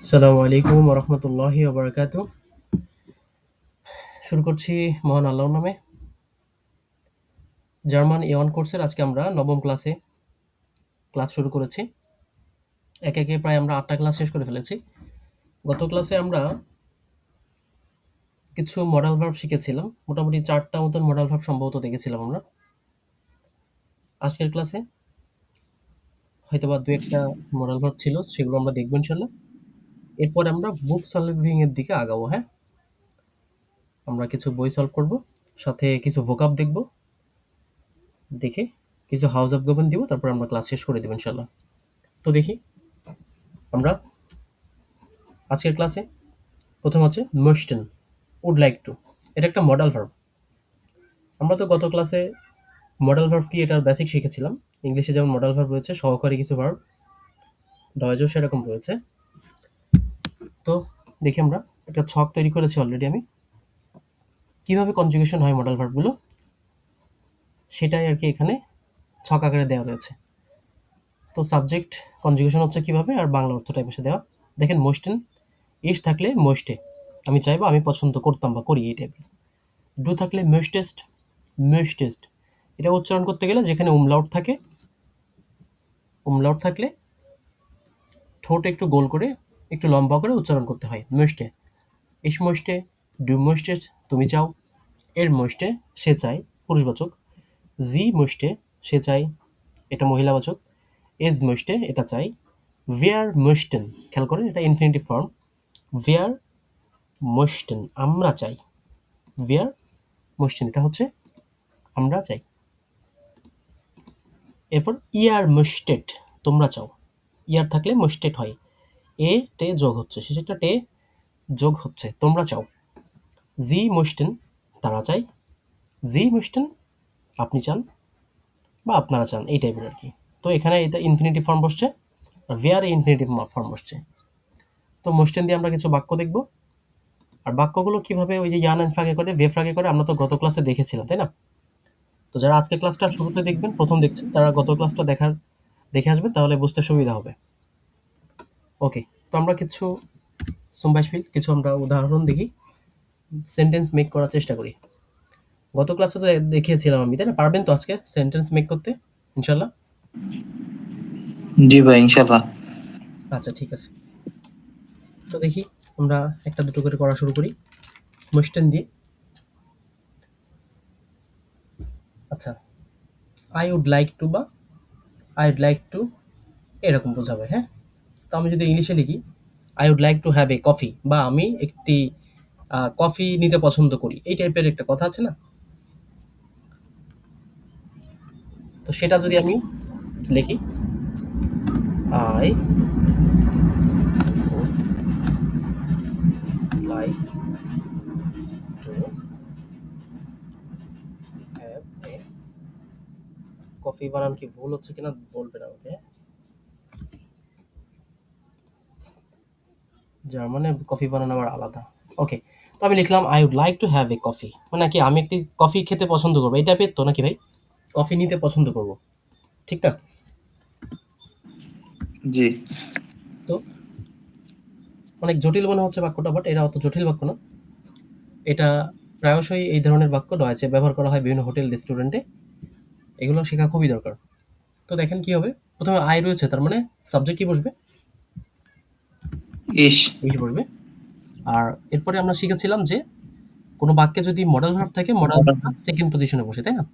আসসালামু আলাইকুম ওয়া রাহমাতুল্লাহি ওয়া বারাকাতুহু। শুরু করছি মহান আল্লাহর নামে। জার্মান A1 কোর্সের আজকে আমরা ৯ম ক্লাসে ক্লাস শুরু করেছি। একে, একে প্রায় আমরা ৮ টা ক্লাস শেষ করে ফেলেছি। গত ক্লাসে আমরা কিছু মডাল ভার্ব শিখেছিলাম। মোটামুটি ৪ টা মতন মডাল ভার্ব সম্ভবত দেখেছিলাম আমরা। আজকের ক্লাসে হয়তোবা ২-১ টা মডাল ভার্ব ছিল, সেগুলো আমরা দেখব ইনশাআল্লাহ। এরপরে আমরা বুক সলভিং এর দিকে আগাবো, হ্যাঁ? আমরা কিছু বই সলভ করব, সাথে কিছু ভোকাব দেখব। দেখে কিছু হাউস অফ গভর্ন দিব, তারপর আমরা ক্লাস শেষ করে দেব ইনশাআল্লাহ। তো দেখি আমরা আজকের ক্লাসে প্রথম হচ্ছে möchten, would like to। এটা একটা মডাল ভার্ব। আমরা তো গত ক্লাসে মডাল ভার্ব কি এটার বেসিক শিখেছিলাম। ইংলিশে যেমন মডাল ভার্ব রয়েছে, সহকারী কিছু ভার্ব, ডয়েজও সেরকম রয়েছে। তো দেখি আমরা একটা ছক তৈরি করেছি অলরেডি আমি। কিভাবে কনজুগেশন হয় মডাল ভার্বগুলো সেটাই আরকি এখানে ছক আকারে দেওয়া রয়েছে। তো সাবজেক্ট কনজুগেশন হচ্ছে কিভাবে, আর বাংলা অর্থটা এই পাশে দেওয়া। দেখেন möchten, ইস থাকলে möchte, আমি চাইবো, আমি পছন্দ করতাম বা করি, এই টাইপের। ডু থাকলে möchtest, möchtest। এটা উচ্চারণ করতে গেলে যেখানে umlaut থাকে, umlaut থাকলে ঠোঁট একটু গোল করে, একটু লম্বা করে উচ্চারণ করতে হয়। möchte, ich möchte, du möchtest, তুমি চাও। er möchte, সে চায়, পুরুষবাচক। sie möchte, সে চায়, এটা মহিলাবাচক। es möchte, এটা চাই। wir möchten, খেয়াল করেন এটা ইনফিনিটিভ ফর্ম। wir möchten, আমরা চাই। wir möchten, এটা হচ্ছে আমরা চাই। এরপর ihr möchtet, তোমরা চাও। ইয়ার থাকলে möchtet হয়। এ টে যোগ হচ্ছে, শেষেরটা টে যোগ হচ্ছে, তোমরা চাও। sie möchten, তারা চায়। sie möchten, আপনি চান বা আপনারা চান, এই টাইপের আর কি। তো এখানে এটা ইনফিনিটিভ ফর্ম বসছে, আর where ইনফিনিটিভ ফর্ম বসছে। তো möchten দিয়ে আমরা কিছু বাক্য দেখব। আর বাক্যগুলো কিভাবে ওই যে ইয়ান এন্ড ফ্রাগে করে, ভে ফ্রাগে করে, আমরা তো গত ক্লাসে দেখেছিলাম, তাই না? তো যারা আজকে ক্লাসটা শুরুতে দেখবেন, প্রথম দেখছেন, তারা গত ক্লাসটা দেখে আসবেন, তাহলে বুঝতে সুবিধা হবে। ওকে, তো আমরা কিছু কিছু আমরা উদাহরণ দেখি, সেন্টেন্স মেক করার চেষ্টা করি। গত ক্লাসে তো দেখিয়েছিলাম আমি, তাই না? পারবেন তো আজকে সেন্টেন্স মেক করতে ইনশাল্লাহ? জি ভাই, ইনশাল্লাহ। আচ্ছা, ঠিক আছে। তো দেখি আমরা একটা দুটো করে করা শুরু করি möchten দিয়ে। আচ্ছা, আই উড লাইক টু বা আই উড লাইক টু এরকম বোঝাবে, হ্যাঁ? তো আমি যদি ইংলিশে লিখি I would like to have a coffee, বা আমি একটি কফি নিতে পছন্দ করি, এই টাইপের একটা কথা আছে না? তো সেটা যদি আমি লিখি I would like to have a coffee, বানান কি ভুল হচ্ছে কিনা বলবেন আমাকে। জার্মানে কফি বানানো আবার আলাদা। ওকে, তো আমি লিখলাম I would like to have a coffee, মানে কি আমি একটি কফি খেতে পছন্দ করবো, এই টাইপের তো নাকি ভাই? কফি নিতে পছন্দ করব, ঠিক না? জি। তো অনেক জটিল মনে হচ্ছে বাক্যটা, বাট এটা অত জটিল বাক্য না। এটা প্রায়শই এই ধরনের বাক্য রয়েছে, ব্যবহার করা হয় বিভিন্ন হোটেল রেস্টুরেন্টে। এগুলো শেখা খুবই দরকার। তো দেখেন কি হবে, প্রথমে আই রয়েছে, তার মানে সাবজেক্ট কি বসবে? ইস। ইস বসবে। আর এরপরে আমরা শিখেছিলাম যে কোনো বাক্যে যদি মডাল ভার্ব থাকে, মডাল ভার্বটা সেকেন্ড পজিশনে বসে, তাই না?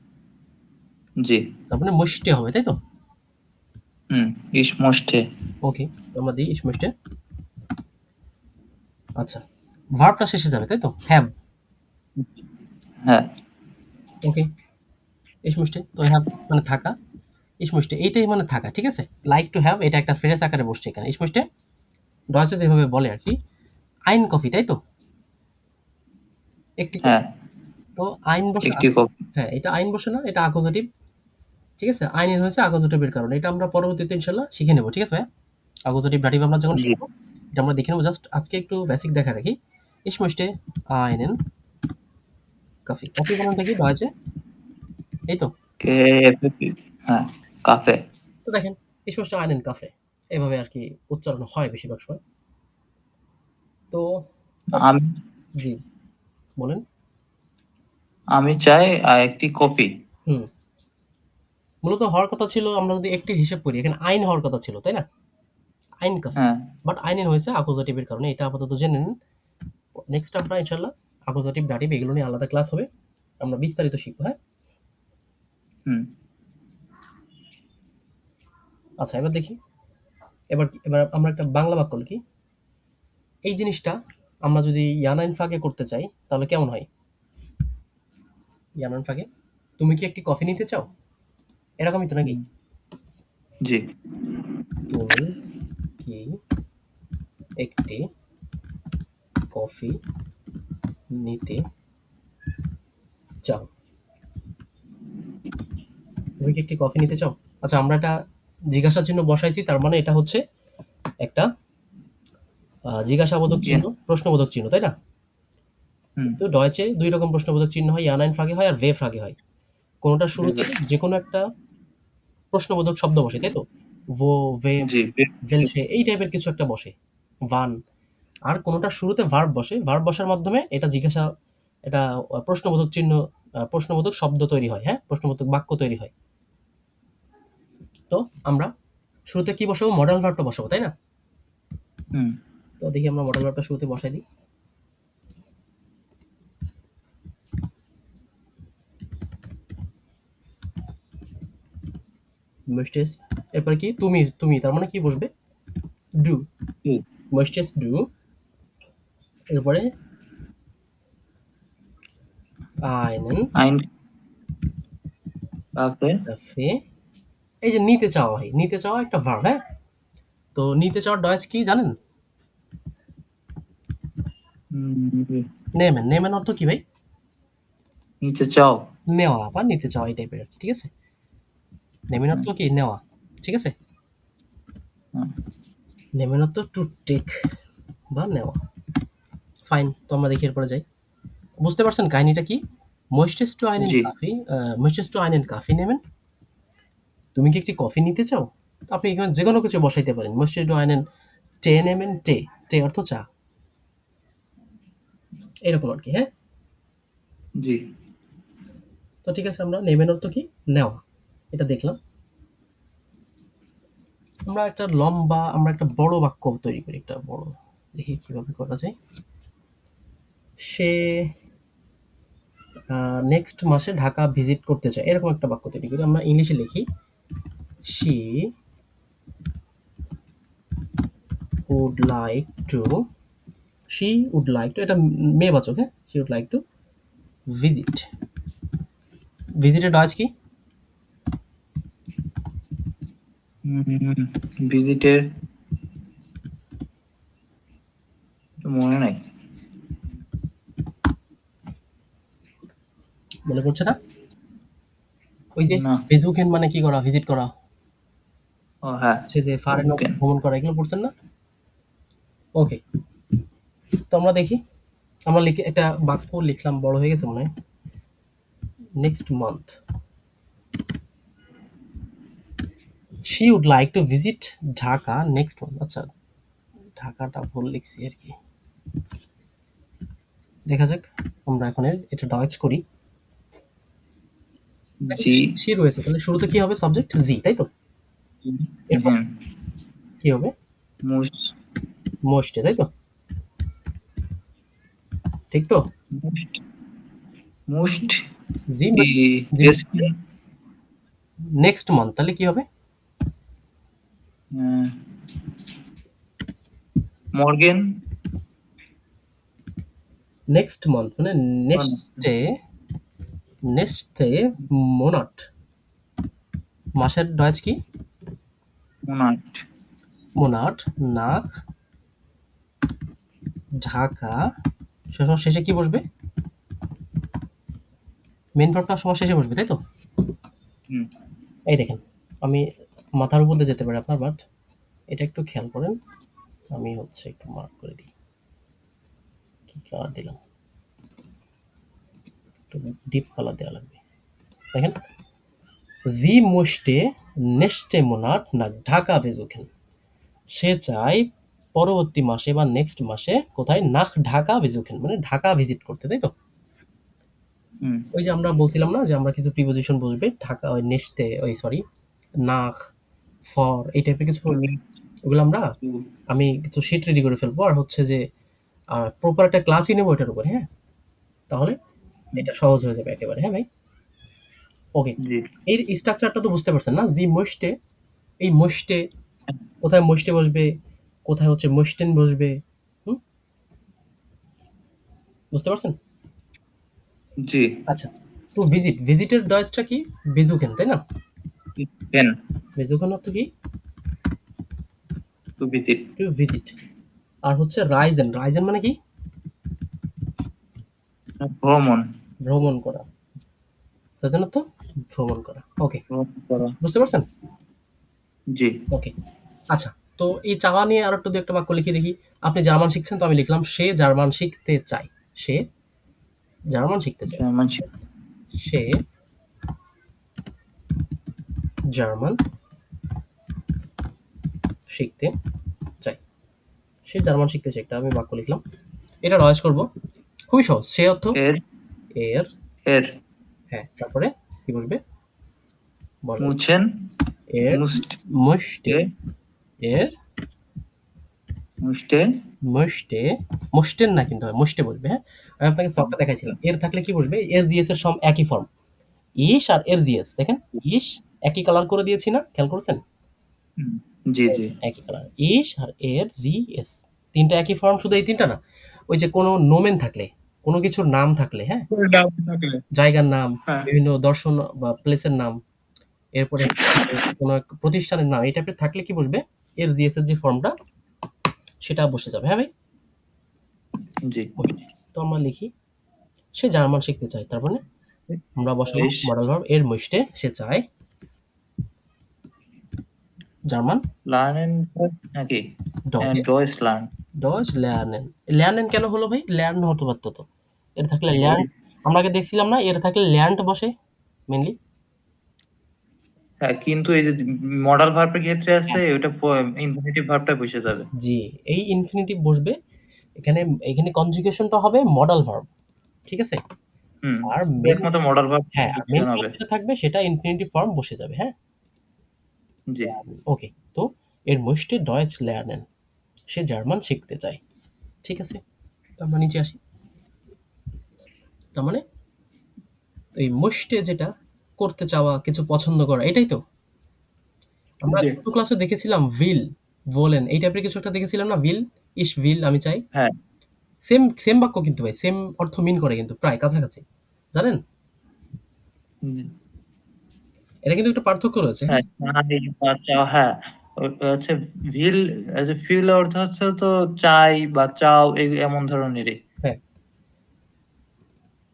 জি। তার মানে মষ্টে হবে, তাই তো? হুম। ইস মোস্টে। ওকে, তো আমরা দিই ইস মষ্টে। আচ্ছা, ভার্বটা শেষে যাবে, তাই তো? হ্যাভ। হ্যাঁ। ওকে, ইস মষ্টে তো হ্যাভ মানে থাকা, ইস মষ্টে এইটাই মানে থাকা, ঠিক আছে? লাইক টু হ্যাভ এটা একটা ফ্রেজ আকারে বসছে এখানে। ইস মষ্টে ডয়েচে যেভাবে বলে আর কি, আইন কফি, তাই তো? একটি হ্যাঁ, কফি। তো আইন বসে একটি কপি। হ্যাঁ, এটা আইন বসে না, এটা আকোজেটিভ, ঠিক আছে? আইনের হয়েছে আকোজেটিভের কারণে। এটা আমরা পরবর্তীতে ইনশাল্লাহ শিখে নেব, ঠিক আছে ভাইয়া? আকোজেটিভ ডাটিভ আমরা যখন জি। শিখবো, এটা আমরা দেখে নেবো। জাস্ট আজকে একটু বেসিক দেখা রাখি। ইস মষ্টে আইনেন কফি, কফি বানানটা কি ডয়েচে? এই তো। কে এফএপি। হ্যাঁ, কাফে। তো দেখেন ইস মষ্টে আইনেন কাফে, এভাবে আর কি উচ্চারণ হয় বেশিরভাগ সময়। তো আমি জি, বলেন। আমি চাই একটি কপি। হুম। মূলত হওয়ার কথা ছিল, আমরা যদি একটির হিসেব করি, এখানে আইন হওয়ার কথা ছিল, তাই না? আইন কফি। হ্যাঁ। বাট আইন হয়েছে অ্যাকুজাটিভের কারণে। এটা আপাতত জেনে নিন। নেক্সট আমরা ইনশাআল্লাহ অ্যাকুজাটিভ, ডাটিভ এগুলো নিয়ে আলাদা ক্লাস হবে। আমরা বিস্তারিত শিখবো, হ্যাঁ? হুম। আচ্ছা, এবার দেখি। এবার আমরা একটা বাংলা বাক্য লিখি। এই জিনিসটা আমরা যদি ইয়ানাইন ফাঁকে করতে চাই তাহলে কেমন হয়? ইয়ানাইন ফাঁকে, তুমি কি একটি কফি নিতে চাও? এরকমই তো নাকি? হুম, জি। তুমি কি একটি কফি নিতে চাও? তুমি কি একটি কফি নিতে চাও? আচ্ছা, আমরা একটা জিজ্ঞাসা চিহ্ন বসাইছি, তার মানে এটা হচ্ছে একটা জিজ্ঞাসাবোধক ইয়া। চিহ্ন, প্রশ্নবোধক চিহ্ন, তাই না? হুম। তো ডয়েচে ২ রকম প্রশ্নবোধক চিহ্ন হয়, ইয়ানাইন ফাঁকে হয় আর ভে ফাঁকে হয়। কোনটার শুরুতে ভেবে। যেকোনো একটা প্রশ্নবোধক শব্দ বসে, তাই তো? ভো, ভে, জি। ভেলসে এই টাইপের কিছু একটা বসে। ভান। আর কোনটার শুরুতে ভার্ব বসে। ভার্ব বসার মাধ্যমে এটা প্রশ্নবোধক চিহ্ন, প্রশ্নবোধক শব্দ তৈরি হয়, হ্যাঁ? প্রশ্নবোধক বাক্য তৈরি হয়। তো আমরা শুরুতে কি বসাবো? মডাল ভার্বটা বসাবো, তাই না? হুম। তো দেখি আমরা মডাল ভার্বটা শুরুতে বসাই দিই। Möchtest, এরপরে কি? তুমি, তুমি তার মানে কি বসবে? ডু। জি। Möchtest du, এরপরে einen আইন কাকে। Kaffee, এই যে নিতে চাওয়া হয়, নিতে চাওয়া একটা ভার্ব, হ্যাঁ? তো নিতে চাওয়ার ডয়েচ কি জানেন? জি। নেমেন। নেমেন অর্থ কি ভাই? নিতে চাও। নেওয়া বা নিতে চাওয়া এই টাইপের আরকি, ঠিক আছে? নেমেন হুম, অর্থ কি? নেওয়া। ঠিক আছে? হুম, নেমেন অর্থ টু টেক বা নেওয়া। ফাইন। তো আমরা দেখি এরপরে যাই। বুঝতে পারছেন কাহিনীটা কি? Möchtest du einen জি। Kaffee? Möchtest du einen Kaffee nehmen? তুমি কি একটি কফি নিতে চাও? তো আপনি এখানে যেকোনো কিছু বসাইতে পারেন। Möchtest du einen Tee nehmen? Tee, Tee অর্থ চা। এরকম আরকি, হ্যাঁ? জি। তো ঠিক আছে, আমরা নেমেন অর্থ কি? নেওয়া। এটা দেখলাম। আমরা একটা বড় বাক্য তৈরি করি। একটা বড়, দেখি কিভাবে করা যায়। সে নেক্সট মাসে ঢাকা ভিজিট করতে চায়। এরকম একটা বাক্য তৈরি করি। আমরা ইংলিশে লিখি she would like to, she would like to, এটা মেয়েবাচক, হ্যাঁ? she would like to visit. ভিজিটের ডয়েজ কি? ভিজিটের মনে নাই। মনে পড়ছে না? ওই যে না। বেজুকেন মানে কি করা? ভিজিট করা। ও হ্যাঁ। সে যে ফারেন ওকে। ভ্রমণ করা, এগুলো পড়ছেন না? ওকে। তো আমরা দেখি। আমরা লিখে একটা বাক্য লিখলাম, বড় হয়ে গেছে মনে হয়। Next month she would like to visit Dhaka next month. আচ্ছা, ঢাকাটা ভুল লিখছি আর কি। দেখা যাক। আমরা এখন এটা ডয়েজ করি। জি। সি রয়েছে, তাহলে শুরুতে কি হবে? সাবজেক্ট জি, তাই তো? এরপর হ্যাঁ। কি হবে? মুস মোস্টে, তাই তো? ঠিক তো? মুস্ট মুস্ট জি ই জি বেসিন। নেক্সট মান্থ, তাহলে কি হবে? মর্গেন। নেক্সট মান্থ মানে নেক্সটে, নেক্সটে মোনাট। মাসের ডয়েজ কি? মোনাট। মোনাট, নাক, ঢাকা। সবার শেষে কি বসবে? মেন ভার্বটা সবার শেষে বসবে, তাই তো? হুম। এই দেখেন, আমি মাথার উপর দিয়ে যেতে পারি আপনার, বাট এটা একটু খেয়াল করেন। আমি হচ্ছে একটু মার্ক করে দিই। কি কালার দিলাম? একটু ডিপ কালার দেওয়া লাগবে। দেখেন, জি মোস্টে নেক্সটে মোনাট না ঢাকা বেজুকেন। সে চায় পরবর্তী মাসে বা নেক্সট মাসে কোথায় নাখ ঢাকা বেজুকেন মানে ঢাকা ভিজিট করতে, তাই তো? হুম ওই যে আমরা বলছিলাম না যে আমরা কিছু প্রিপোজিশন বসবে ঢাকা, ওই নেক্সটে, ওই সরি, নাখ, ফর, এই টাইপের কিছু বসবে। ওগুলো আমরা, আমি কিছু শিট রেডি করে ফেলবো, আর হচ্ছে যে প্রপার একটা ক্লাসই নেবো এটার উপরে, হ্যাঁ? তাহলে এটা সহজ হয়ে যাবে একেবারে, হ্যাঁ ভাই? ওকে, জি এর স্ট্রাকচারটা তো বুঝতে পারছেন না? জি মোস্টে, এই মোস্টে কোথায় মোস্টে বসবে, কোথায় হচ্ছে মোস্টেন বসবে, হুম? বুঝতে পারছেন? জি আচ্ছা, তো ভিজিট, ভিজিটের ডয়েজটা কি? বেজুকেন, তাই না? পেন বেজুকেন অর্থ কি? To visit, to visit. আর হচ্ছে রাইজেন, রাইজেন মানে কি? ভ্রমণ, ভ্রমণ করা। রাইজেন অর্থ ভ্রমণ করা। ওকে, ভ্রমণ করা। বুঝতে পারছেন? জি ওকে, আচ্ছা, তো এই চাওয়া নিয়ে আর একটু দু একটা বাক্য লিখে দেখি। আপনি জার্মান শিখছেন, তো আমি লিখলাম সে জার্মান শিখতে চায়। সে জার্মান শিখতে চায়। জার্মান সে জার্মান শিখতে চায়। সে জার্মান শিখতে চায়, একটা আমি বাক্য লিখলাম। এটা রয়েস করব, খুবই সহজ। সে অর্থ এর এর, এর হ্যাঁ, তারপরে কি বসবে বলেন? মুছেন, এর মুস্ট মুষ্টে, এ এর মুস্টে মুষ্টে, মুষ্টেন না কিন্তু হয়, মুষ্টে বসবে, হ্যাঁ? আমি আপনাকে সফটটা দেখাইছিলাম। এর থাকলে কি বসবে? এস জিএস এর সব একই ফর্ম। ইস আর এর জিএস দেখেন, ইস একই কালার করে দিয়েছি না, খেয়াল করছেন? হুম, জি জি একই কালার। ইস আর এর জিএস, তিনটা একই ফর্ম, শুধু এই তিনটা না, ওই যে কোনো নোমেন থাকলে, কোনো কিছুর নাম থাকলে, হ্যাঁ, ডাব থাকলে জায়গার নাম, হ্যাঁ বিভিন্ন দর্শন বা প্লেসের নাম, এরপরে হচ্ছে যে কোনো এক প্রতিষ্ঠানের নাম, এই টাইপের থাকলে কি বসবে? এর জিএস এর যে ফর্মটা, সেটা বসে যাবে, হ্যাঁ ভাই? জি বসবে। তো আমরা লিখি সে জার্মান শিখতে চায়, তার মানে আমরা বসাবো ইস মডেল ভার্ব এর মুষ্টে, সে চায় জার্মান লার্নেন নাকি ডগে ডয়েস লার্ন ডজ lernen। lernen কেন হলো ভাই? ল্যার্ন হতে পারতো তো। এর থাকলে ওই ল্যান্ড, আমরা আগে দেখছিলাম না, এর থাকলে ল্যান্ড বসে মেইনলি। হ্যাঁ, কিন্তু এই যে মডাল ভার্বের ক্ষেত্রে আছে ওটা ইনফিনিটিভ ভার্বটা বসে যাবে। জি, এই ইনফিনিটিভ বসবে এখানে। এখানে কনজুগেশনটা হবে মডাল ভার্ব, ঠিক আছে? হুম, আর মেইন, একমাত্র মডাল ভার্ব হ্যাঁ, আর মেইন কনজুগেশন ভার্ব হবে। যেটা থাকবে সেটা ইনফিনিটিভ ফর্ম বসে যাবে, হ্যাঁ? জি ওকে, তো এর মুষ্টে ডয়েচ lernen, সে জার্মান শিখতে চায়, ঠিক আছে? তো আমরা নিচে আসি। তার মানে এই মুষ্টে যেটা করতে চাওয়া, কিছু পছন্দ করা, এটাই তো। আমরা জি ছোট ক্লাসে দেখেছিলাম উইল, ভোলেন, এই টাইপের কিছু একটা দেখেছিলাম না? উইল, ইস উইল, আমি চাই। হ্যাঁ সেম সেম বাক্য কিন্তু ভাই, সেম অর্থ মিন করে কিন্তু, প্রায় কাছাকাছি, জানেন? হুম, এটা কিন্তু একটা পার্থক্য রয়েছে, হ্যাঁ? হ্যাঁ চাই বা চাও, হ্যাঁ হচ্ছে ভিল, ফিল অর্থ হচ্ছে তো চাই বা চাও এমন ধরনেরই। হ্যাঁ,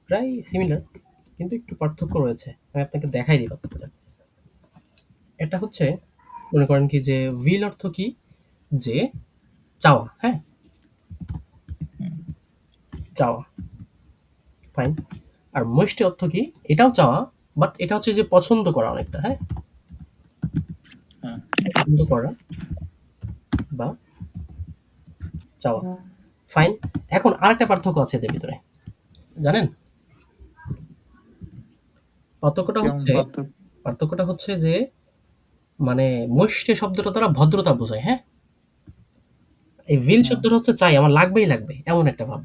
প্রায় সিমিলার, কিন্তু একটু পার্থক্য রয়েছে। আমি আপনাকে দেখাই দিই পার্থক্যটা। এটা হচ্ছে, মনে করেন কি যে উইল অর্থ কি? যে চাওয়া, হ্যাঁ, হুম, চাওয়া, ফাইন। আর মোস্ট অর্থ কি? এটাও চাওয়া, বাট এটা হচ্ছে যে পছন্দ করা অনেকটা, হ্যাঁ, হ্যাঁ পছন্দ করা বা চাওয়া, ফাইন। এখন আরেকটা পার্থক্য আছে এদের ভিতরে, জানেন? পার্থক্যটা কেমন হচ্ছে, পার্থক্য? পার্থক্যটা হচ্ছে যে মানে মোস্টে শব্দটা দ্বারা ভদ্রতা বোঝায়, হ্যাঁ? এই উইল হুম, শব্দটা হচ্ছে চাই, আমার লাগবেই লাগবে, এমন একটা ভাব।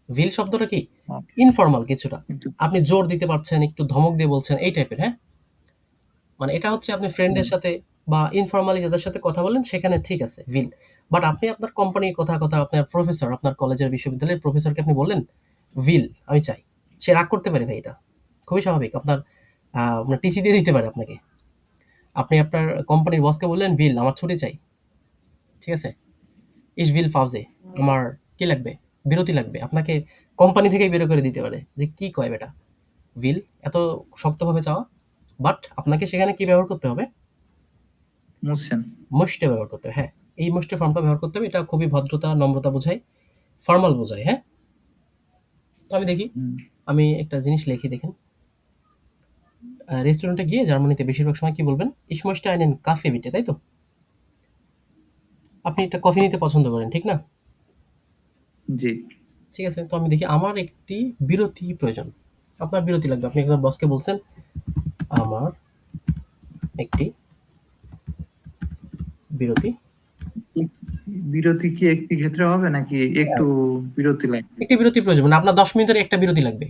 উইল শব্দটা কি? হুম, ইনফর্মাল কিছুটা। কিন্তু আপনি জোর দিতে পারছেন, একটু ধমক দিয়ে বলছেন, এই টাইপের, হ্যাঁ? মানে এটা হচ্ছে আপনি হুম, ফ্রেন্ডের সাথে বা ইনফর্মালি যাদের সাথে কথা বলেন সেখানে ঠিক আছে উইল। বাট আপনি আপনার কোম্পানির কথা, আপনার প্রফেসর, আপনার কলেজের বিশ্ববিদ্যালয়ের প্রফেসরকে আপনি বললেন উইল, আমি চাই। সে রাগ করতে পারে ভাই, এটা খুবই স্বাভাবিক। আপনার টিসি দিয়ে দিতে পারে আপনাকে। আপনি আপনার কোম্পানির বসকে বললেন বিল, আমার ছুটি চাই, ঠিক আছে? ইস বিল পাউজে, আমার কি লাগবে? বিরতি লাগবে। আপনাকে কোম্পানি থেকেই বের করে দিতে পারে যে কি কয় বেটা, বিল এত শক্তভাবে চাওয়া। বাট আপনাকে সেখানে কি ব্যবহার করতে হবে? মুছছেন। মুষ্টে ব্যবহার করতে হবে, হ্যাঁ। এই মুষ্টে ফর্মটা ব্যবহার করতে হবে, এটা খুবই ভদ্রতা, নম্রতা বোঝায়, ফর্মাল বোঝায়, হ্যাঁ? তো আমি দেখি, হুম, আমি একটা জিনিস লিখি, দেখেন। রেস্টুরেন্টে গিয়ে জার্মানিতে বেশিরভাগ সময় কি বলবেন? ইস মশটা আইনেন কাফে বিটে, তাই তো? আপনি একটা কফি নিতে পছন্দ করেন, ঠিক না? জি। ঠিক আছে? তো আমি দেখি আমার একটি বিরতি প্রয়োজন। আপনার বিরতি লাগবে। আপনি একবার বসকে বলছেন, "আমার একটি বিরতি।" এক বিরতি কি একটি ক্ষেত্রে হবে নাকি হ্যাঁ, একটু বিরতি লাগবে? একটি বিরতি প্রয়োজন। মানে আপনার ১০ মিনিটের একটা বিরতি লাগবে।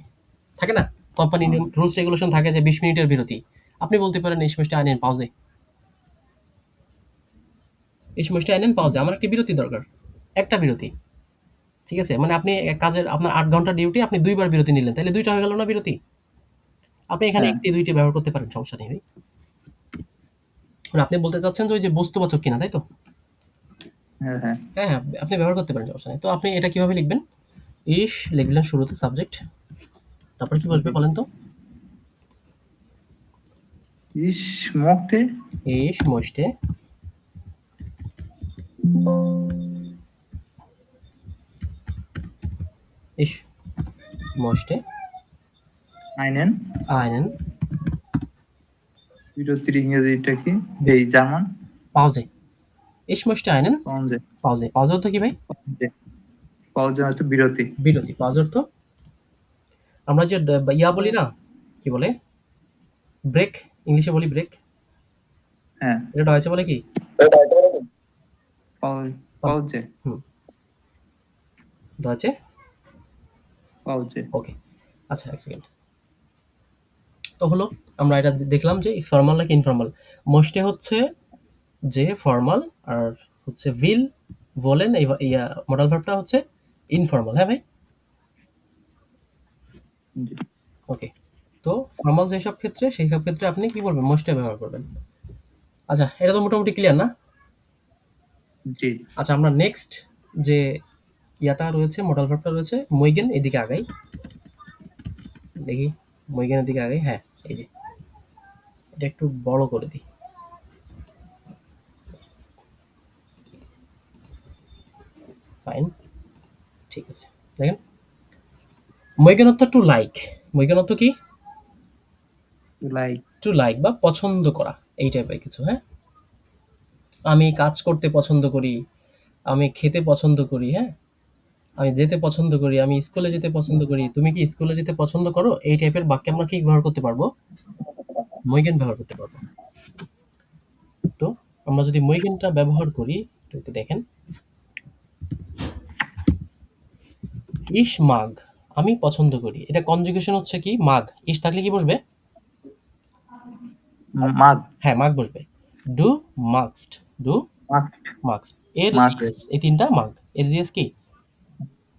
থাকে না? কোম্পানি নিয়ম রুলস রেগুলেশন থাকে যে ২০ মিনিটের বিরতি। আপনি বলতে পারেন, "এই সময়টা আনেন পাউজে। এই সময়টা আনেন পাউজে। আমার একটি বিরতি দরকার।" একটা বিরতি। ঠিক আছে? মানে আপনি কাজের আপনার ৮ ঘন্টা ডিউটি, আপনি ২ বার বিরতি নিলেন। তাইলে ২ টা হয়ে গেল না বিরতি? আপনি এখানে হ্যাঁ, ১ টি ২ টি ব্যবহার করতে পারেন, সমস্যা নেই ভাই। মানে আপনি বলতে চাচ্ছেন যে ওই যে বস্তুবাচক কিনা, তাই তো? হ্যাঁ, হ্যাঁ। হ্যাঁ, হ্যাঁ, আপনি ব্যবহার করতে পারেন, সমস্যা নেই। তো আপনি এটা কিভাবে লিখবেন? ইস লিখলেন শুরুতে সাবজেক্ট। তারপর কি বসবে জি। বলেন তো? ইস মগটে ইস মোস্টে ইস মোস্টে einen einen বিরতির ইংরেজিটা কি? এই বিরতি জার্মান? পাউজে। Ich möchte einen পাউজে, পাউজে। পাউজে অর্থ কি ভাই? পাউজে, পাউজে হচ্ছে বিরতি। বিরতি। পাউজ অর্থ আমরা যে ইয়া বলি না? কি বলে? ব্রেক। ইংলিশে বলি ব্রেক। হ্যাঁ, এটা ডয়েচে বলে কি? পাউ পাব পাউজে, হুম, ডয়েচে? পাউজে। ওকে। আচ্ছা ১ সেকেন্ড। তো হলো আমরা এটা দেখলাম যে ফরমাল নাকি ইনফরমাল। মোস্টে হচ্ছে যে ফরমাল, আর হচ্ছে will, wollen এই ইয়া মডাল ভার্বটা হচ্ছে ইনফরমাল। হ্যাঁ ভাই? জি, ওকে। তো ফরমাল যেসব ক্ষেত্রে সেইসব ক্ষেত্রে আপনি কি বলবেন? মোস্টে ব্যবহার করবেন। আচ্ছা, এটা তো মোটামুটি ক্লিয়ার না? জি। আচ্ছা, আমরা নেক্সট যে ইয়াটা রয়েছে, মডাল ভার্বটা রয়েছে, মইগেন, এদিকে আগাই। দেখি মইগেনের দিকে আগাই। হ্যাঁ, এই যে এটা একটু বড় করে দিই। ফাইন। ঠিক আছে। দেখেন, মইগেন অর্থ টু লাইক। মইগেন অর্থ কি? লাইক টু লাইক বা পছন্দ করা। এই টাইপের কিছু, হ্যাঁ? আমি কাজ করতে পছন্দ করি, আমি খেতে পছন্দ করি, হ্যাঁ? আমি যেতে পছন্দ করি, আমি স্কুলে যেতে পছন্দ করি। তুমি কি স্কুলে যেতে পছন্দ করো? এই টাইপের বাক্যে আমরা কি ব্যবহার করতে পারবো? মইগেন ব্যবহার করতে পারবো। তো আমরা যদি মইগেনটা ব্যবহার করি, একটু দেখেন। ইস মাগ, আমি পছন্দ করি। এটা কনজুগেশন হচ্ছে কি? মাগ। ইস থাকলে কি বসবে? মাগ, হ্যাঁ, মাগ বসবে। ডু মাগস্ট, ডু মাস্ট, মাগস। এর মাস্ট, জিএস এই ৩ টা মাগ। এর জিএস কি?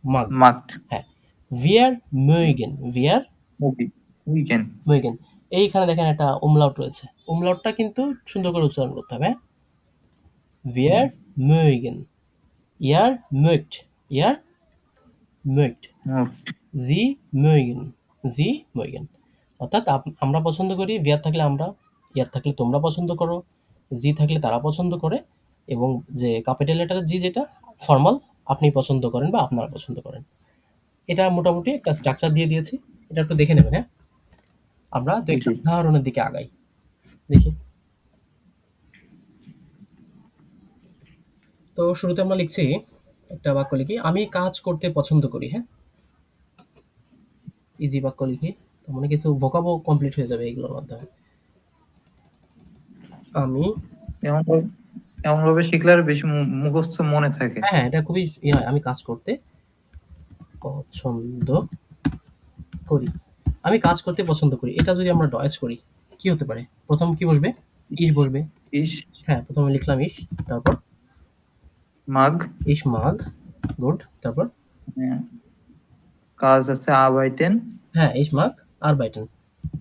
মাগ। মাস্ট, হ্যাঁ। Wir mögen, wir movie, weekend. mögen। এইখানে দেখেন একটা umlaut রয়েছে। umlautটা কিন্তু সুন্দর করে উচ্চারণ করতে হবে, হ্যাঁ? Wir mögen, ihr mögt, ihr mögt, sie mögen, sie mögen। অর্থাৎ আমরা পছন্দ করি, wir থাকলে আমরা, ihr থাকলে তোমরা পছন্দ করো, sie থাকলে তারা পছন্দ করে, এবং যে ক্যাপিটাল লেটারের G যেটা ফরমাল, আপনি পছন্দ করেন বা আপনারা পছন্দ করেন। এটা মোটামুটি একটা স্ট্রাকচার দিয়ে দিয়েছি। এটা একটু দেখে নেবেন, হ্যাঁ? আমরা তো একটা জি। উদাহরণের দিকে আগাই। দেখি। তো শুরুতে আমরা লিখছি, একটা বাক্য লিখি, আমি কাজ করতে পছন্দ করি, হ্যাঁ? ইজি বাক্য লিখি। তার মানে কিছু ভোকাবও কমপ্লিট হয়ে যাবে এগুলোর মাধ্যমে। আমি এমন ভাবে এমন ভাবে শিখলে আরো বেশি মুখস্থ মনে থাকে। হ্যাঁ, হ্যাঁ, এটা খুবই হয়। আমি কাজ করতে পছন্দ করি। আমি কাজ করতে পছন্দ করি। এটা যদি আমরা ডয়েজ করি, কি হতে পারে? ১ম কি বসবে? ইস বসবে। ইস হ্যাঁ, ১ম এ লিখলাম ইস। তারপর মাগ, ইস মাগ। গুড। তারপর কাজ আছে আরবাইটেন, হ্যাঁ, ইস মাগ আরবাইটেন।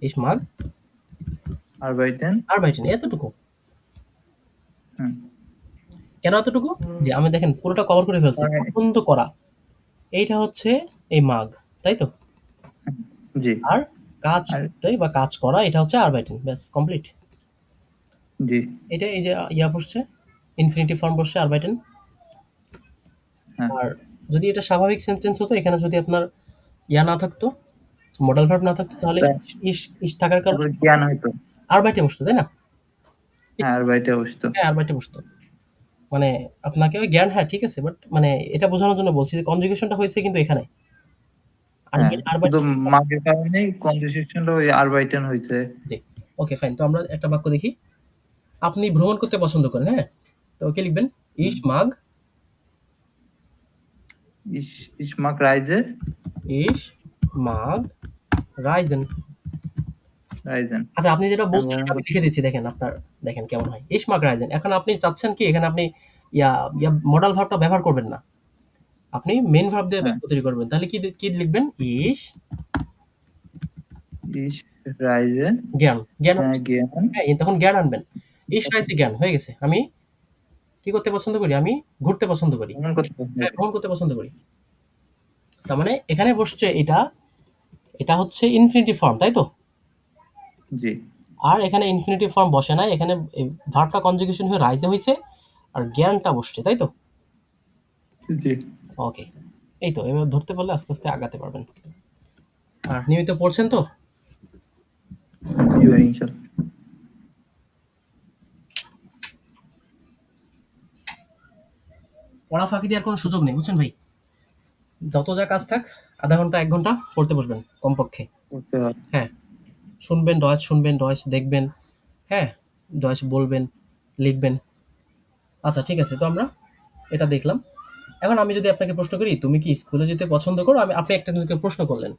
ইস মাগ আরবাইটেন। আরবাইটেন, এতটুকু। হুম। কেন এতটুকু? যে আমি দেখেন পুরোটা কভার করে ফেলছি। মানে পছন্দ করা। এইটা হচ্ছে এই মাগ। তাই তো? জি, আর কাজ আর করতে বা কাজ করা এটা হচ্ছে আরবাইটেন। ব্যাস কমপ্লিট। জি, এটা এই যে ইয়া বসছে, ইনফিনিটিভ ফর্ম বসছে আরবাইটেন। হ্যাঁ। আর যদি এটা স্বাভাবিক সেন্টেন্স হতো, এখানে যদি আপনার ইয়া না থাকতো, মডাল ভার্ব না থাকতো, তাহলে তাই ইস ইস থাকার কারণে তারপরে জ্ঞান হইতো। আরবাইটে বসতো, তাই না? হ্যাঁ, আরবাইটে বসতো। হ্যাঁ, আরবাইটে বসতো। মানে আপনাকে ওই জ্ঞান, হ্যাঁ ঠিক আছে, বাট মানে এটা বোঝানোর জন্য বলছি যে কনজুগেশনটা হয়েছে কিন্তু এখানে হ্যাঁ, শুধু আরবাইটেন। মাগের কারণেই কনজুগেশনটা ওই আরবাইটেন হইছে। জি, ওকে ফাইন। তো আমরা একটা বাক্য দেখি। আপনি ভ্রমণ করতে পছন্দ করেন, হ্যাঁ? তো ওকে লিখবেন হুম। ইস মাগ Ich mag Reise, ইস মাগ রাইজেন। Reisen. আচ্ছা, আপনি যেটা আমি বলছেন ভ্রমণ এটা আমি করতে লিখে দিচ্ছি, দেখেন আপনার, দেখেন কেমন হয়। ইস মাগ রাইজেন। এখন আপনি চাচ্ছেন কি এখানে আপনি ইয়া ইয়া মডাল ভার্বটা ব্যবহার করবেন না। আপনি মেইন ভার্ব দিয়ে হ্যাঁ, বাক্য তৈরি করবেন। তাহলে কি লিখবেন? ইস ich reise জ্ঞান, জ্ঞান gern, হ্যাঁ, তখন জ্ঞান আনবেন। ইস রাইসে জ্ঞান হয়ে গেছে। আমি কি করতে পছন্দ করি? আমি ঘুরতে পছন্দ করি। ভ্রমণ করতে পছন্দ হ্যাঁ, করি। ভ্রমণ করতে পছন্দ করি। তার মানে এখানে বসছে এটা, এটা হচ্ছে ইনফিনিটিভ ফর্ম, তাই তো? জি, আর এখানে ইনফিনিটিভ ফর্ম বসে নাই। এখানে ভার্বটা কনজুগেশন হয়ে রাইজে হইছে আর জ্ঞানটা বসছে, তাই তো? জি, ওকে। এই তো এবার ধরতে পারলে আস্তে, আস্তে আগাতে পারবেন। আর নিয়মিত পড়ছেন তো? জি ভাই ইনশাল্লাহ। পড়া ফাঁকি দেওয়ার কোনো সুযোগ নেই, বুঝছেন ভাই? যত যা কাজ থাক, ০.৫ ঘন্টা ১ ঘন্টা পড়তে বসবেন কমপক্ষে। করতে হবে। হ্যাঁ, শুনবেন, ডয়েশ দেখবেন, হ্যাঁ? ডয়েশ বলবেন, লিখবেন। আচ্ছা ঠিক আছে। তো আমরা এটা দেখলাম। এখন আমি যদি আপনাকে প্রশ্ন করি, "তুমি কি স্কুলে যেতে পছন্দ করো?" আপনি একটা জনকে প্রশ্ন করলেন।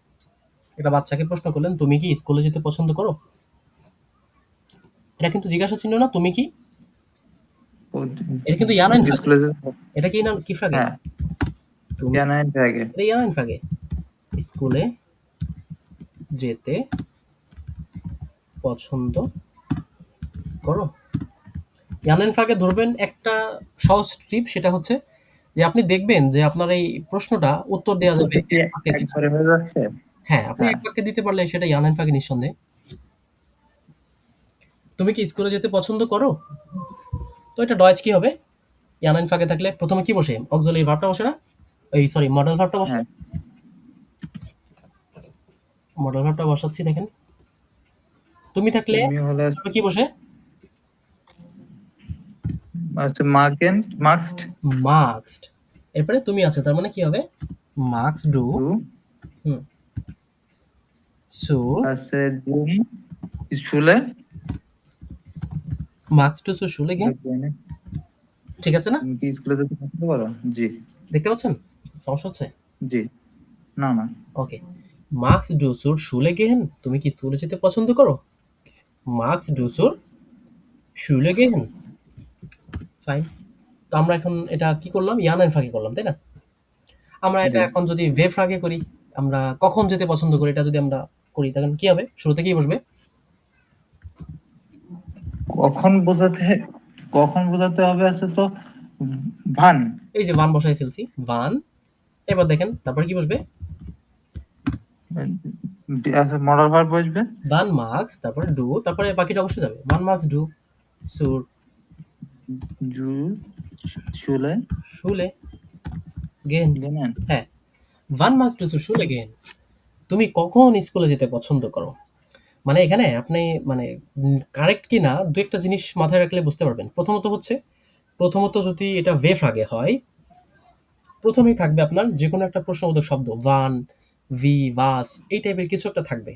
একটা বাচ্চাকে প্রশ্ন করলেন, "তুমি কি স্কুলে যেতে পছন্দ করো?" এটা কিন্তু জিজ্ঞাসা চিহ্ন না, "তুমি কি?" ও এটা কিন্তু ইয়া নাইন ফ্রাগে। স্কুলে যেতে এটা কি না কি ফ্রাগে? হ্যাঁ, তুমি জানাই আগে। এটা ইয়া নাইন ফ্রাগে। স্কুলে যেতে পছন্দ করো? ইয়ানাইন ফ্রাগে ধরবেন একটা সহজ টিপ, সেটা হচ্ছে যে আপনি দেখবেন যে আপনার এই প্রশ্নটা উত্তর দেওয়া যাবে উত্তরটা কি ১ বাক্যে দিতে। একবারে হয়ে যাচ্ছে? হ্যাঁ, আপনি হ্যাঁ, ১ বাক্যে দিতে পারলে সেটা ইয়ানাইন ফ্রাগে নিঃসন্দেহে। তুমি কি স্কুলে যেতে পছন্দ করো? তো এটা ডয়েজ কি হবে? ইয়ানাইন ফ্রাগে থাকলে ১ম এ কি বসে? অক্সিলারি ভার্বটা বসে না? এই সরি, মডাল ভার্বটা বসে হ্যাঁ, না? মডাল ভার্বটা বসাচ্ছি, দেখেন। তুমি থাকলে তুমি হলে তবে কি বসে? আচ্ছা মাগেন মাক্সড মাস্কড। এরপরে তুমি আছে, তার মানে কি হবে? মাস্ক ডু। টু হুম। সো আছে দুম শুলে মাস্ক টু সো শুলে গেন। ঠিক আছে না? তুমি কি স্কুলে যেতে পছন্দ করো? জি, দেখতে পাচ্ছেন? সমস্যা হচ্ছে? জি। না, না। ওকে। মার্কস ডুসুর শুলে গেহেন। তুমি কি স্কুলে যেতে পছন্দ করো? মার্কস ডুসুর শুলে গেহেন। ফাইন। তো আমরা এখন এটা কি করলাম? ইয়ানাইন ফাঁকে করলাম, তাই না? আমরা এটা জি। এখন যদি ভে ফাঁকে করি, আমরা কখন যেতে পছন্দ করি, এটা যদি আমরা করি, তখন কি হবে? শুরুতে কি বসবে? কখন বোঝাতে কখন বোঝাতে হবে আছে তো ভান। এই যে ভান বসায় ফেলছি। ভান। এবার দেখেন তারপরে কি বসবে? আচ্ছা মডাল ভার্ব বসবে। ভান মার্কস, তারপরে ডু, তারপরে বাকিটা অবশ্যই যাবে। ভান মার্কস ডু সুর জু শুলে শুলে গেহেন। গেলেন। হ্যাঁ, ভান মার্কস ডু সুর শুলে গেহেন। তুমি কখন স্কুলে যেতে পছন্দ করো? মানে এখানে আপনি মানে কারেক্ট কিনা ২-১ টা জিনিস মাথায় রাখলে বুঝতে পারবেন। প্রথমত যদি এটা ভেফ আগে হয়, ১ম এই থাকবে আপনার যেকোনো একটা প্রশ্নবোধক শব্দ ভান, ভি, ভাস এই টাইপের কিছু একটা থাকবে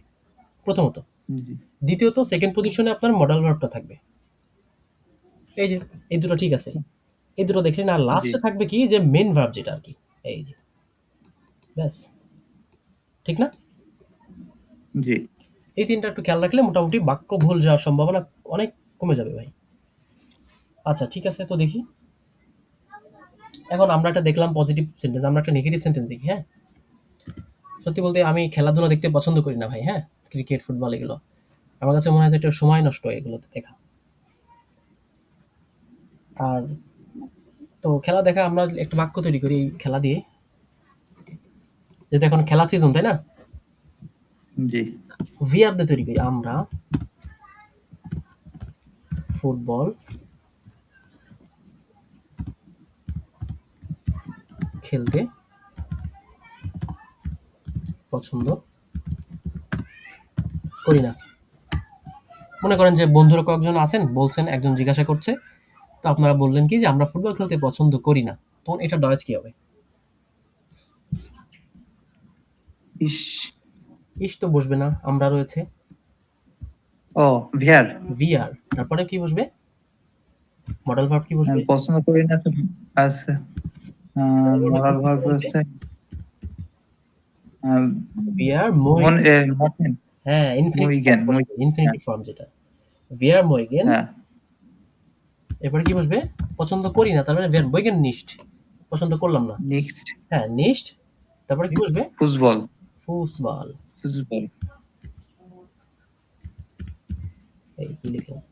প্রথমত। জি, দ্বিতীয়ত সেকেন্ড পজিশনে আপনার মডাল ভার্বটা থাকবে। এই যে এই দুটো ঠিক আছে। এই দুটো দেখলেন, আর জি, লাস্টে থাকবে কি যে মেইন ভার্ব যেটা আরকি। এই যে ব্যাস। ঠিক না? জি। এই ৩ টা একটু খেয়াল রাখলে মোটামুটি বাক্য ভুল যাওয়ার সম্ভাবনা অনেক কমে যাবে ভাই। আচ্ছা ঠিক আছে, তো দেখি। এখন আমরা একটা দেখলাম পজিটিভ সেন্টেন্স, আমরা একটা নেগেটিভ সেন্টেন্স দেখি, হ্যাঁ? সত্যি বলতে আমি খেলাধুলা দেখতে পছন্দ করি না ভাই, হ্যাঁ? ক্রিকেট, ফুটবল এগুলো। আমার কাছে মনে হয় যে একটা সময় নষ্ট এগুলোতে দেখা। আর তো খেলা দেখা, আমরা একটা বাক্য তৈরি করি এই খেলা দিয়ে। যেহেতু এখন খেলা সিজন, তাই না? জি। ভিআর দিয়ে তৈরি করি। আমরা ফুটবল খেলতে পছন্দ করি না। মনে করেন যে বন্ধুরা কয়েকজন আছেন, বলছেন, একজন জিজ্ঞাসা করছে, তো আপনারা বললেন কি যে আমরা ফুটবল খেলতে পছন্দ করি না, তখন এটা ডয়েজ কি হবে? ইস। ইস তো বসবে না, আমরা রয়েছে। ও, ভিয়ার। ভিআর, তারপরে কি বসবে? মডেল ভার্ব কি বসবে? পছন্দ করি না আছে। মডেল ভার্বে মোরাল কি ভার্ব বসবে? হচ্ছে আহ, ভিআর মই, মন মন হ্যাঁ ইনফিনিটিভ ফর্ম মুইগেন বসবে, ইনফিনিটিভ ফর্ম যেটা ভিআর ময়গেন। হ্যাঁ। এরপরে কি বসবে? পছন্দ করি না, তার মানে ভিআর বয়গেন নিস্ট, পছন্দ করলাম না। নেক্সট হ্যাঁ নিস্ট, তারপরে কি বসবে? ফুটবল। ফুসবল। ফুটবল। এই কি লিখলাম?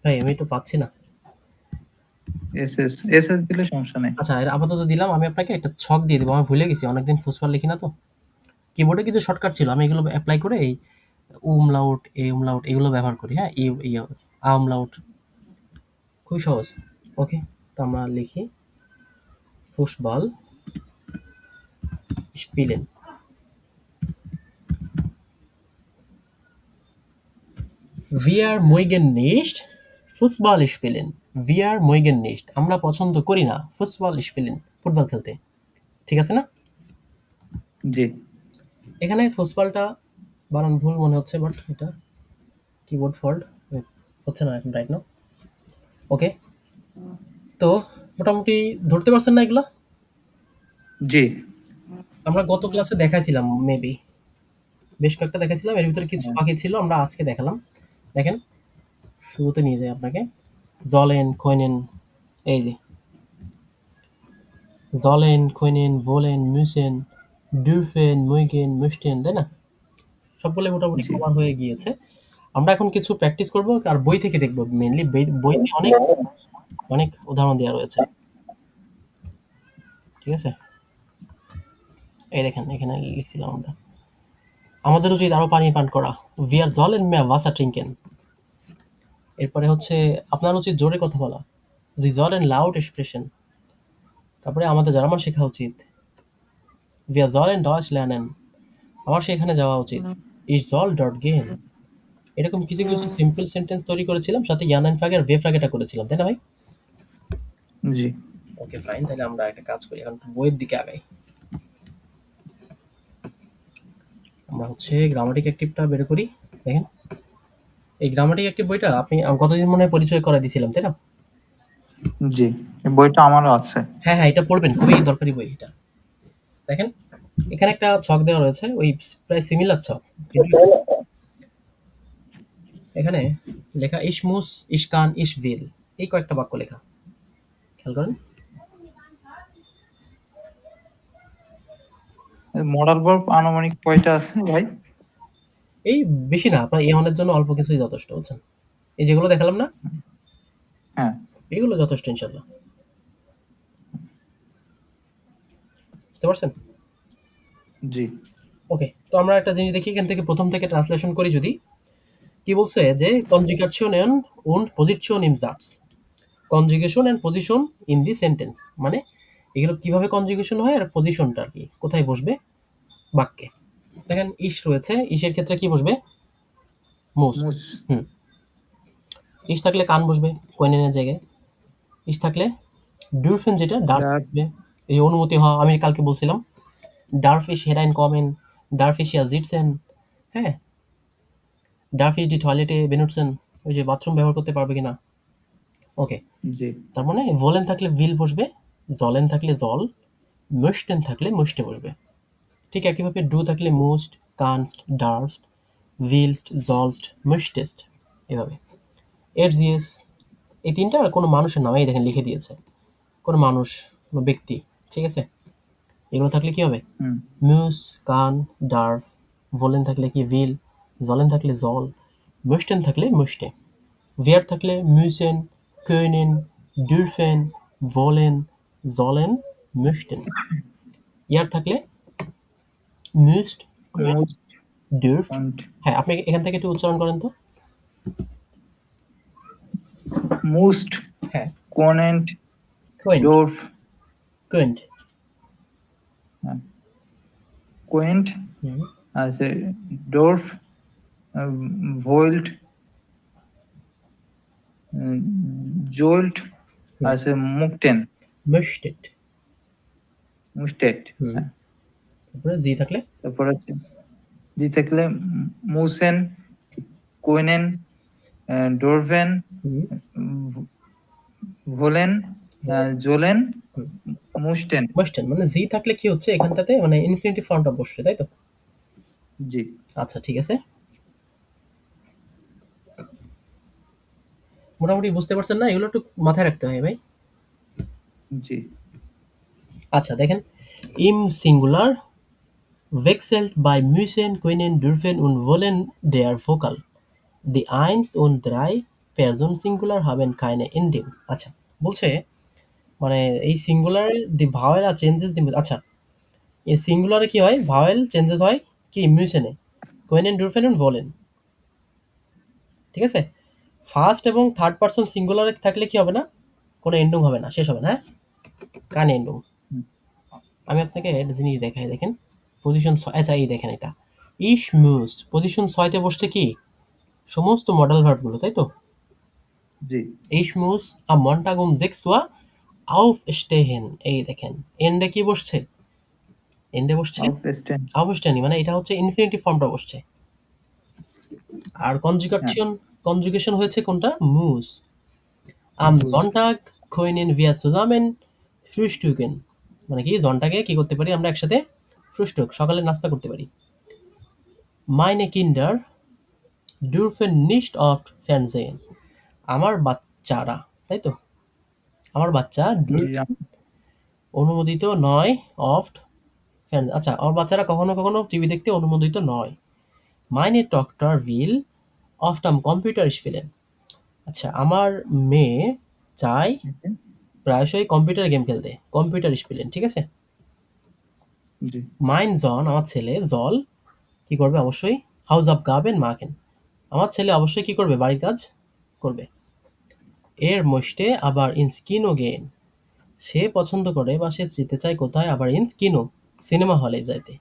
ভাই আমি তো পাচ্ছি না। এসএস এসএস দিলে সমস্যা নেই। আচ্ছা এর আপাতত দিলাম, আমি আপনাকে একটা ছক দিয়ে দেবো, আমি ভুলে গেছি অনেকদিন ফুসবল লিখি না তো। কিবোর্ডে কিছু শর্টকাট ছিল, আমি এগুলো অ্যাপ্লাই করে এই উমলাউট এ উমলাউট এগুলো ব্যবহার করি। হ্যাঁ আমলাউট খুবই সহজ। ওকে, তো আমরা লিখি ফুসবল স্পিলেন। Wir mögen nicht ফুটবল স্পিলেন। Wir mögen nicht আমরা পছন্দ করি না ফুটবল স্পিলেন ফুটবল খেলতে। ঠিক আছে না? জি। এখানে ফুসবলটা বানান ভুল মনে হচ্ছে, বাট এটা কিবোর্ড ফল্ট হচ্ছে না এখন রাইট নাও। ওকে, তো মোটামুটি ধরতে পারছেন না এগুলা? জি। আমরা গত ক্লাসে দেখাইছিলাম মেবি, বেশ কয়েকটা দেখাইছিলাম, এর ভিতরে কিছু হ্যাঁ। বাকি ছিল, আমরা আজকে দেখালাম। দেখেন, শুরুতে নিয়ে যাই আপনাকে। জলেন কোয়েনেন, এই যে জলেন কোয়েনেন ভোলেন মুসেন ডুরফেন মুইগেন মুস্টেন, তাই না? সবগুলো মোটামুটি জি। কভার হয়ে গিয়েছে। আমরা এখন কিছু প্র্যাকটিস করব আর বই থেকে দেখব মেইনলি। বইতে অনেক অনেক উদাহরণ দেওয়া রয়েছে। ঠিক আছে, এই দেখেন এখানে লিখছিলাম আমরা, আমাদের উচিত আরো পানি পান করা। Wir sollen mehr Wasser trinken। এরপরে হচ্ছে আপনার উচিত জোরে কথা বলা। Sie sollen laut sprechen। তারপরে আমাদের জার্মান শেখা উচিত। Wir sollen Deutsch lernen। আমার সেখানে যাওয়া উচিত। Ich soll dort gehen। এরকম কিছু কিছু সিম্পল সেন্টেন্স তৈরি করেছিলাম, সাথে ইয়ান এন্ড ফ্রাগ আর ভে ফ্রাগেটা করেছিলাম, তাই না ভাই? জি। ওকে ফাইন, তাহলে আমরা একটা কাজ করি, এখন বইয়ের দিকে আগাই। আমরা হচ্ছে গ্রামাটিক অ্যাক্টিভটা বের করি। দেখেন, এই গ্রামাটিক অ্যাক্টিভ বইটা আপনি কতদিন মনে হয় পরিচয় করা দিয়েছিলাম, তাই না? জি, এই বইটা আমারও আছে। হ্যাঁ হ্যাঁ, এটা পড়বেন, খুবই দরকারি বই এটা। দেখেন, এখানে একটা ছক দেওয়া রয়েছে, ওই প্রায় সিমিলার ছক, কিন্তু এখানে লেখা ইস মুস ইস কান ইস ভিল, এই কয়েকটা বাক্য লেখা, খেয়াল করেন। মোরাল ভার্ব আনুমানিক কয়টা আছে ভাই? এই বেশি না, আপনার এমনের জন্য অল্প কিছুই যথেষ্ট, বুঝছেন? এই যেগুলো দেখালাম না, হ্যাঁ। এগুলো যথেষ্ট ইনশাল্লাহ। বুঝতে পারছেন? জি। ওকে, তো আমরা একটা জিনিস দেখি, এখান থেকে প্রথম থেকে ট্রান্সলেশন করি যদি। কি বলছে যে conjugation und Position im Satz, conjugation and position in the sentence, মানে এগুলো কিভাবে কনজুগেশন হয় আর পজিশনটা আর কি কোথায় বসবে বাক্যে। দেখেন ইস রয়েছে, ইসের ক্ষেত্রে কি বসবে? মোস্ট। মুস। হুম, ইস থাকলে কান বসবে কোয়েনের জায়গায়। ইস থাকলে ডুরফেন যেটা ডার্ফ ডার। বসবে, এই অনুমতি হওয়া, আমি কালকে বলছিলাম ডার্ফ ইস হেরাইন কমেন, ডার্ফ ইস ইয়া জিটসেন। হ্যাঁ, ডার্ফ ইস ডি টয়লেটে বেনুটসেন, ওই যে বাথরুম ব্যবহার করতে পারবে কিনা। ওকে, জি। তার মানে ভোলেন থাকলে ভিল বসবে, জলেন থাকলে জল, মুস্টেন থাকলে মুস্টে বসবে। ঠিক একইভাবে ডু থাকলে মোস্ট, কানস্ট, ডার্ফস্ট, ভিলস্ট, জলস্ট, মুস্টেস্ট, এভাবে। এর জিএস, এই তিনটা কোনো মানুষের নাম, এই দেখেন লিখে দিয়েছে, কোনো মানুষ, কোনো ব্যক্তি। ঠিক আছে, এগুলো থাকলে কি হবে? হুম। মুস, কান, ডার্ফ, ভোলেন থাকলে কি ভিল, জলেন থাকলে জল, মুস্টেন থাকলে মুস্টে। Wer থাকলে müssen, können, dürfen, wollen, sollen, möchten। ইয়ার থাকলে müsst, könnt, মুস dürft। und হ্যাঁ, আপনি এখান থেকে একটু উচ্চারণ করেন তো। মুস্ট, হ্যাঁ, কোনেন্ট, könnt, ডোরফ, könnt। কোয়েন্ট হুম, আছে, ডোরফ, ভোল্ট, জোল্ট, আর হুম, আছে মুকটেন, möchtet। মুস্টেট। হুম, হ্যাঁ, তারপরে জি থাকলে তারপর হচ্ছে জি থাকলে মুসেন, কোয়েনেন, ডোরভেন, হুম, ভোলেন, জোলেন, হুম, মুস্টেন। möchten মানে জি থাকলে কি হচ্ছে এখানটাতে মানে ইনফিনিটিভ ফর্মটা বসছে, তাই তো? জি, আচ্ছা ঠিক আছে, মোটামুটি বুঝতে পারছেন না? এগুলো একটু মাথায় রাখতে হয় ভাই। জি, আচ্ছা দেখেন, ইম singular wechselt bei müssen, können, dürfen und wollen der Vokal. Die eins und drei Person Singular haben keine Ending. আচ্ছা বলছে মানে এই সিঙ্গুলার দি ভাওয়েল আর চেঞ্জেস দি আচ্ছা এই সিঙ্গুলারে কি হয় ভাওয়েল চেঞ্জেস হয় কি মিউশনে কোয়েনেন ডুরফেন এন্ড ভোলেন, ঠিক আছে? ফার্স্ট এবং থার্ড পারসন সিঙ্গুলারে থাকলে কি হবে না, কোনো এন্ডিং হবে না, শেষ হবে না, হ্যাঁ, কান এন্ডিং। হুম, আমি আপনাকে একটা জিনিস দেখাই, দেখেন পজিশন আচ্ছা এই দেখেন এটা ইশ মুস পজিশন 6 তে বসছে কি সমস্ত মডেল ভার্বগুলো, তাই তো? জি, Ich muss am Montag um 6 Uhr aufstehen। এই দেখেন এন্ডে কি বসছে, এন্ডে বসছে আউটস্ট্যান্ড। অবশ্যই মানে এটা হচ্ছে ইনফিনিটিভ ফর্মটা বসছে। আর হ্যাঁ, কনজুগেশন, কনজুগেশন হয়েছে কোনটা মুস। am moose, Sonntag können wir zusammen frühstücken মানে কি জনটাকে কি করতে পারি আমরা একসাথে ফ্রুস্টুক সকালে নাস্তা করতে পারি। meine Kinder dürfen nicht oft Fernsehen আমার বাচ্চারা, তাই তো? আমার বাচ্চা জি, অনুমোদিত নয় অফট ফ্যান আচ্ছা আমার বাচ্চারা কখনো কখনো টিভি দেখতে অনুমোদিত নয়। মাইনে টকটার উইল অফট আম কম্পিউটার স্পিলেন আচ্ছা আমার মেয়ে চায় প্রায়শই কম্পিউটার গেম খেলতে কম্পিউটার স্পিলেন, ঠিক আছে? জি, মাইন জন আমার ছেলে জল কি করবে অবশ্যই হাউস অফ গাবেন মাকেন আমার ছেলে অবশ্যই কি করবে বাড়ির কাজ করবে। এর মোস্টে আবার ইনস্কিনো গেম সে পছন্দ করে বা সে যেতে চায় কোথায় আবার ইনস্কিনো সিনেমা হলে যাইতে,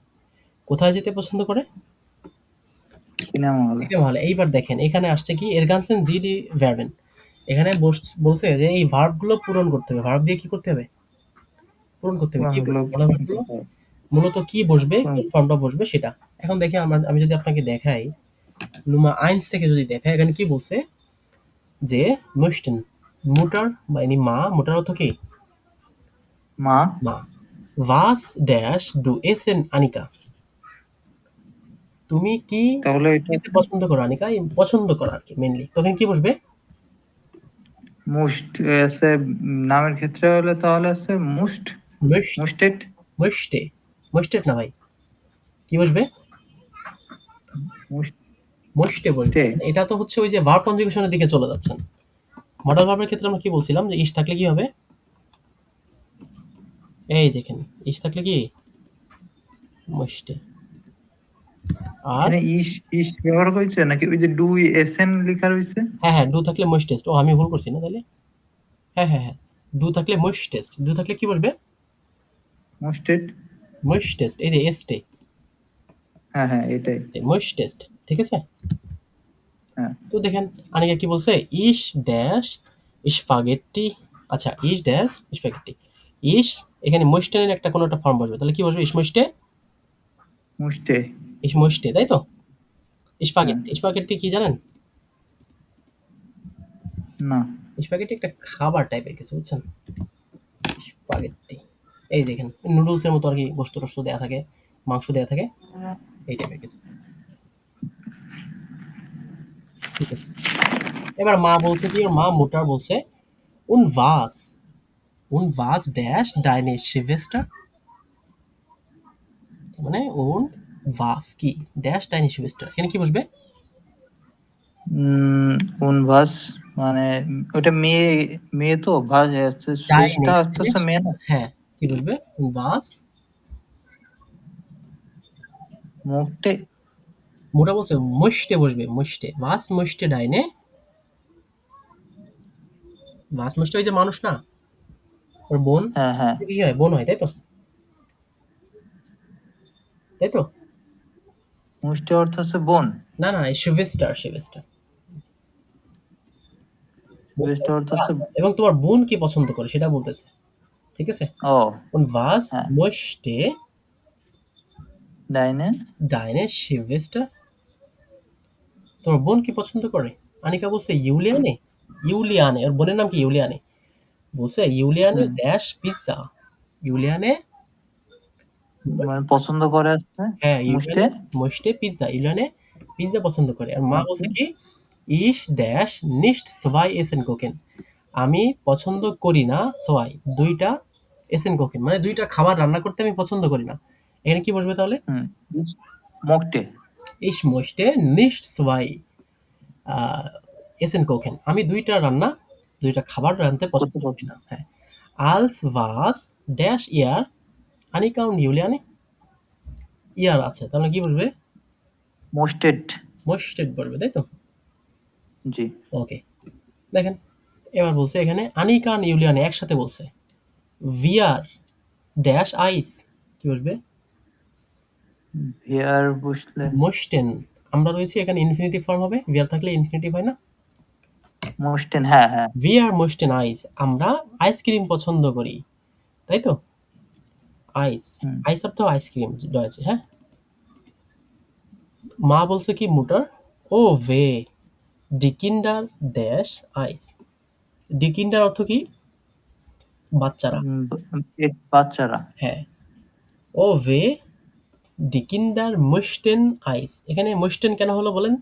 কোথায় যেতে পছন্দ করে? সিনেমা হলে। সিনেমা হলে। এইবার দেখেন এখানে আসছে কি এরগানসেন জিডি ভার্বেন, এখানে বলছে যে এই ভার্ব গুলো পূরণ করতে হবে, ভার্ব দিয়ে কি করতে হবে পূরণ করতে হবে, কি কোনগুলো বলবো বলা পূরণ ভার্ব গুলো করতে হবে? মূলত কি বসবে কোন- কোন ফর্মটা বসবে সেটা। এখন দেখে আমি যদি আপনাকে দেখাই নুমা আইনস থেকে যদি দেখাই এখানে কি বলছে যে মুস্টেন মুটার বা ইনি মা মুটার অর্থ কি মা। মা ভাস ড্যাশ ডু এসেন আনিকা তুমি কি তাহলে এটা খেতে হচ্ছে পছন্দ করো আনিকা, এই পছন্দ করা আর কি মেনলি, তখন কি বসবে মুস্ট আছে, নামের ক্ষেত্রে হলে তাহলে আছে মুস্ট, মুস্ট মুস্টেড, মুস্টে মুস্টেট না ভাই, কি বসবে মোস্টে বসবে, মুস্টে। মানে এটা তো হচ্ছে ওই যে ভার্ব কনজুগেশনের দিকে চলে যাচ্ছেন। মডাল ভার্বের ক্ষেত্রে আমরা কি বলছিলাম যে ইস থাকলে কি হবে, এই দেখেন ইস থাকলে কি মোস্টে। আর এখানে ইস, ইস ব্যবহার করেছে নাকি ওই যে ডু এসএন লেখা রয়েছে? হ্যাঁ হ্যাঁ ডু থাকলে মোস্টেস্ট, ও আমি ভুল করছি না তাহলে, হ্যাঁ হ্যাঁ হ্যাঁ ডু থাকলে মোস্টেস্ট, ডু থাকলে কি বসবে মুস্টেড। মোস্টেস্ট, এই যে এস্টে হ্যাঁ, হ্যাঁ, এটাই। মোস্টেস্ট, ঠিক আছে? হ্যাঁ, তো দেখেন আনিকা কি বলছে ইস ড্যাশ স্পাগেটি, আচ্ছা ইস ড্যাশ স্পাগেটি ইস এখানে মোস্টেনের একটা কোনো একটা ফর্ম বসবে তাহলে কি বসবে ইস মোস্টে, মুস্টে। ইস মোস্টে, তাই তো? হ্যাঁ, স্পাগেটি, স্পাগেটি কি জানেন? না। স্পাগেটি একটা খাবার টাইপের কিছু বুঝছেন, স্পাগেটি এই দেখেন নুডলসের মতো আর কি গোস্ত টোস্ত দেয়া থাকে, মাংস দেয়া থাকে, এই টাইপের কিছু, ঠিক আছে? এবার মা বলছে কি ওর মা মোটার বলছে উন ভাস, উন ভাস ড্যাশ ডাইনে শিভেস্টার মানে উন ভাস কি ড্যাশ ডাইনে শিভেস্টার এখানে কি বসবে উম উনভাস মানে ওটা মেয়ে, মেয়ে তো ভাস হচ্ছে, ডাইনে সুরেশটা হচ্ছে মেয়ে না। হ্যাঁ কি বলবে উন ভাস মুখটে। মোটা বলছে মুষ্টে বসবে মুষ্টে ভাস মুষ্টে ডাইনে ভাস মুষ্টে ওই যে মানুষ না ওর বোন, হ্যাঁ, হ্যাঁ, কি হয় বোন হয় তাই তো, তাই তো? মুষ্টি অর্থ হচ্ছে বোন। না না, এই Schwester, Schwester। বুঝতে মুষ্টি অর্থ হচ্ছে পারছো? এবং তোমার বোন কি পছন্দ করে সেটা বলতেছে, ঠিক আছে? ও Und was হ্যাঁ möchte ডাইনে deine Schwester? তোমার বোন কি পছন্দ করে? আনিকা বলছে ইউলিয়ানে। ইউলিয়ানে, ওর বোনের নাম কি? ইউলিয়ানে। বলছে ইউলিয়ানে হুম ড্যাশ পিৎজা। ইউলিয়ানে, মানে পছন্দ করে আসছে হ্যাঁ, মুষ্টে। ইউলিয়ানে möchte পিৎজা। ইউলিয়ানে পিৎজা পছন্দ করে। আর মা ওকে বলছে কি ich dash nicht zwei essen kochen। আমি পছন্দ করি না ছয়, ২ টা এসেন কোকেন, মানে ২ টা খাবার রান্না করতে আমি পছন্দ করি না। এখানে কি বসবে তাহলে? হুম মুকটে Ich möchte nicht zwei essen kochen। আমি ২ টা রান্না, ২ টা খাবার রাঁধতে পছন্দ করতে করি পারছি না। হ্যাঁ। Als was dash year Anika und Juliane, ইয়ার আছে। তাহলে কি বসবে? মোস্টেড। মোস্টেড বসবে, তাই তো? জি ওকে। দেখেন, এবার বলছে এখানে আনিকা and Juliane একসাথে বলছে। Wir ড্যাশ আইস, কি বসবে? ভিয়ার বসলে মোস্টেন। আমরা রয়েছি এখানে ইনফিনিটিভ ফর্ম হবে। wir থাকলে ইনফিনিটিভ হয় না? মোস্টেন হ্যাঁ হ্যাঁ wir möchten আইস, আমরা আইসক্রিম পছন্দ করি, তাই তো? আইস, হুম আইস অর্থ আইসক্রিম রয়েছে, হ্যাঁ। মা বলছে কি মুটার, ও ভে ডি কিন্ডার ড্যাশ আইস। ডি কিন্ডার অর্থ কি? বাচ্চারা। বাচ্চারা হ্যাঁ। ও ভে ডি কিন্ডার möchten আইস। এখানে möchten কেন হলো বলেন?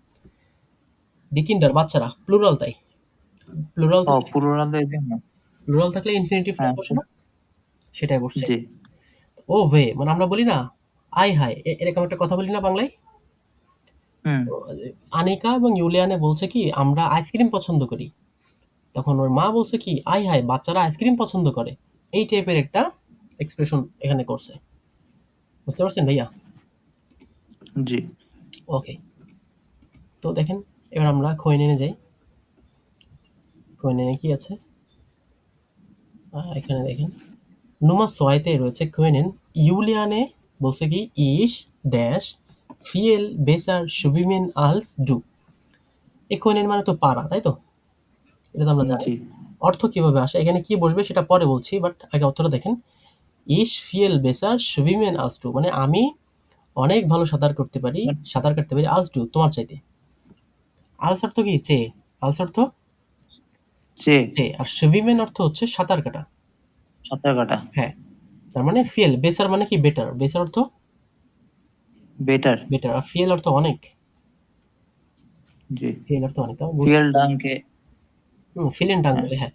ডি কিন্ডার বাচ্চারা, প্লুরাল তাই। প্লুরাল ও থাকলে, পুরোনালের জন্য প্লুরাল থাকলে ইনফিনিটিভ ফর্ম হ্যাঁ বসে না? সেটাই বসছে। জি ও ভে মানে আমরা বলি না আই হাই, এরকম একটা কথা বলি না বাংলায়? হুম তো আনিকা এবং ইউলিয়ানে বলছে কি আমরা আইসক্রিম পছন্দ করি। তখন ওর মা বলছে কি আই হাই বাচ্চারা আইসক্রিম পছন্দ করে। এই টাইপের একটা এক্সপ্রেশন এখানে করছে। বুঝতে পারছেন ভাইয়া? জি ওকে। তো দেখেন, এবার আমরা খৈনেনে যাই। খৈনেনে কি আছে? এখানে দেখেন নুমা সোয়াইতে রয়েছে খৈনেন। ইউলিয়ানে বলছে কি ইস ড্যাশ ফিয়েল বেসার সুবিমেন আলস ডু। এই খৈনেন মানে তো পারা, তাই তো? এটা তো আমরা জানি। জি অর্থ কিভাবে আসে, এখানে কি বসবে সেটা পরে বলছি, বাট আগে অর্থটা দেখেন। ইস ফিয়েল বেসার সুইমেন আলস টু, মানে আমি অনেক ভালো সাঁতার করতে পারি, সাঁতার কাটতে পারি আলস টু তোমার চাইতে। আলস অর্থ কি? চেয়ে। আলস অর্থ চে চেয়ে। আর সুইমেন অর্থ হচ্ছে সাঁতার কাটা। সাঁতার কাটা হ্যাঁ। তার মানে ফিয়েল বেসার মানে কি বেটার, বেসার অর্থ বেটার বেটার, আর ফিয়েল অর্থ অনেক। জি ফিয়েল অর্থ অনেক, তাও ফিয়েল ডাঙ্কে ফিলেন টাং হ্যাঁ বলে, হ্যাঁ।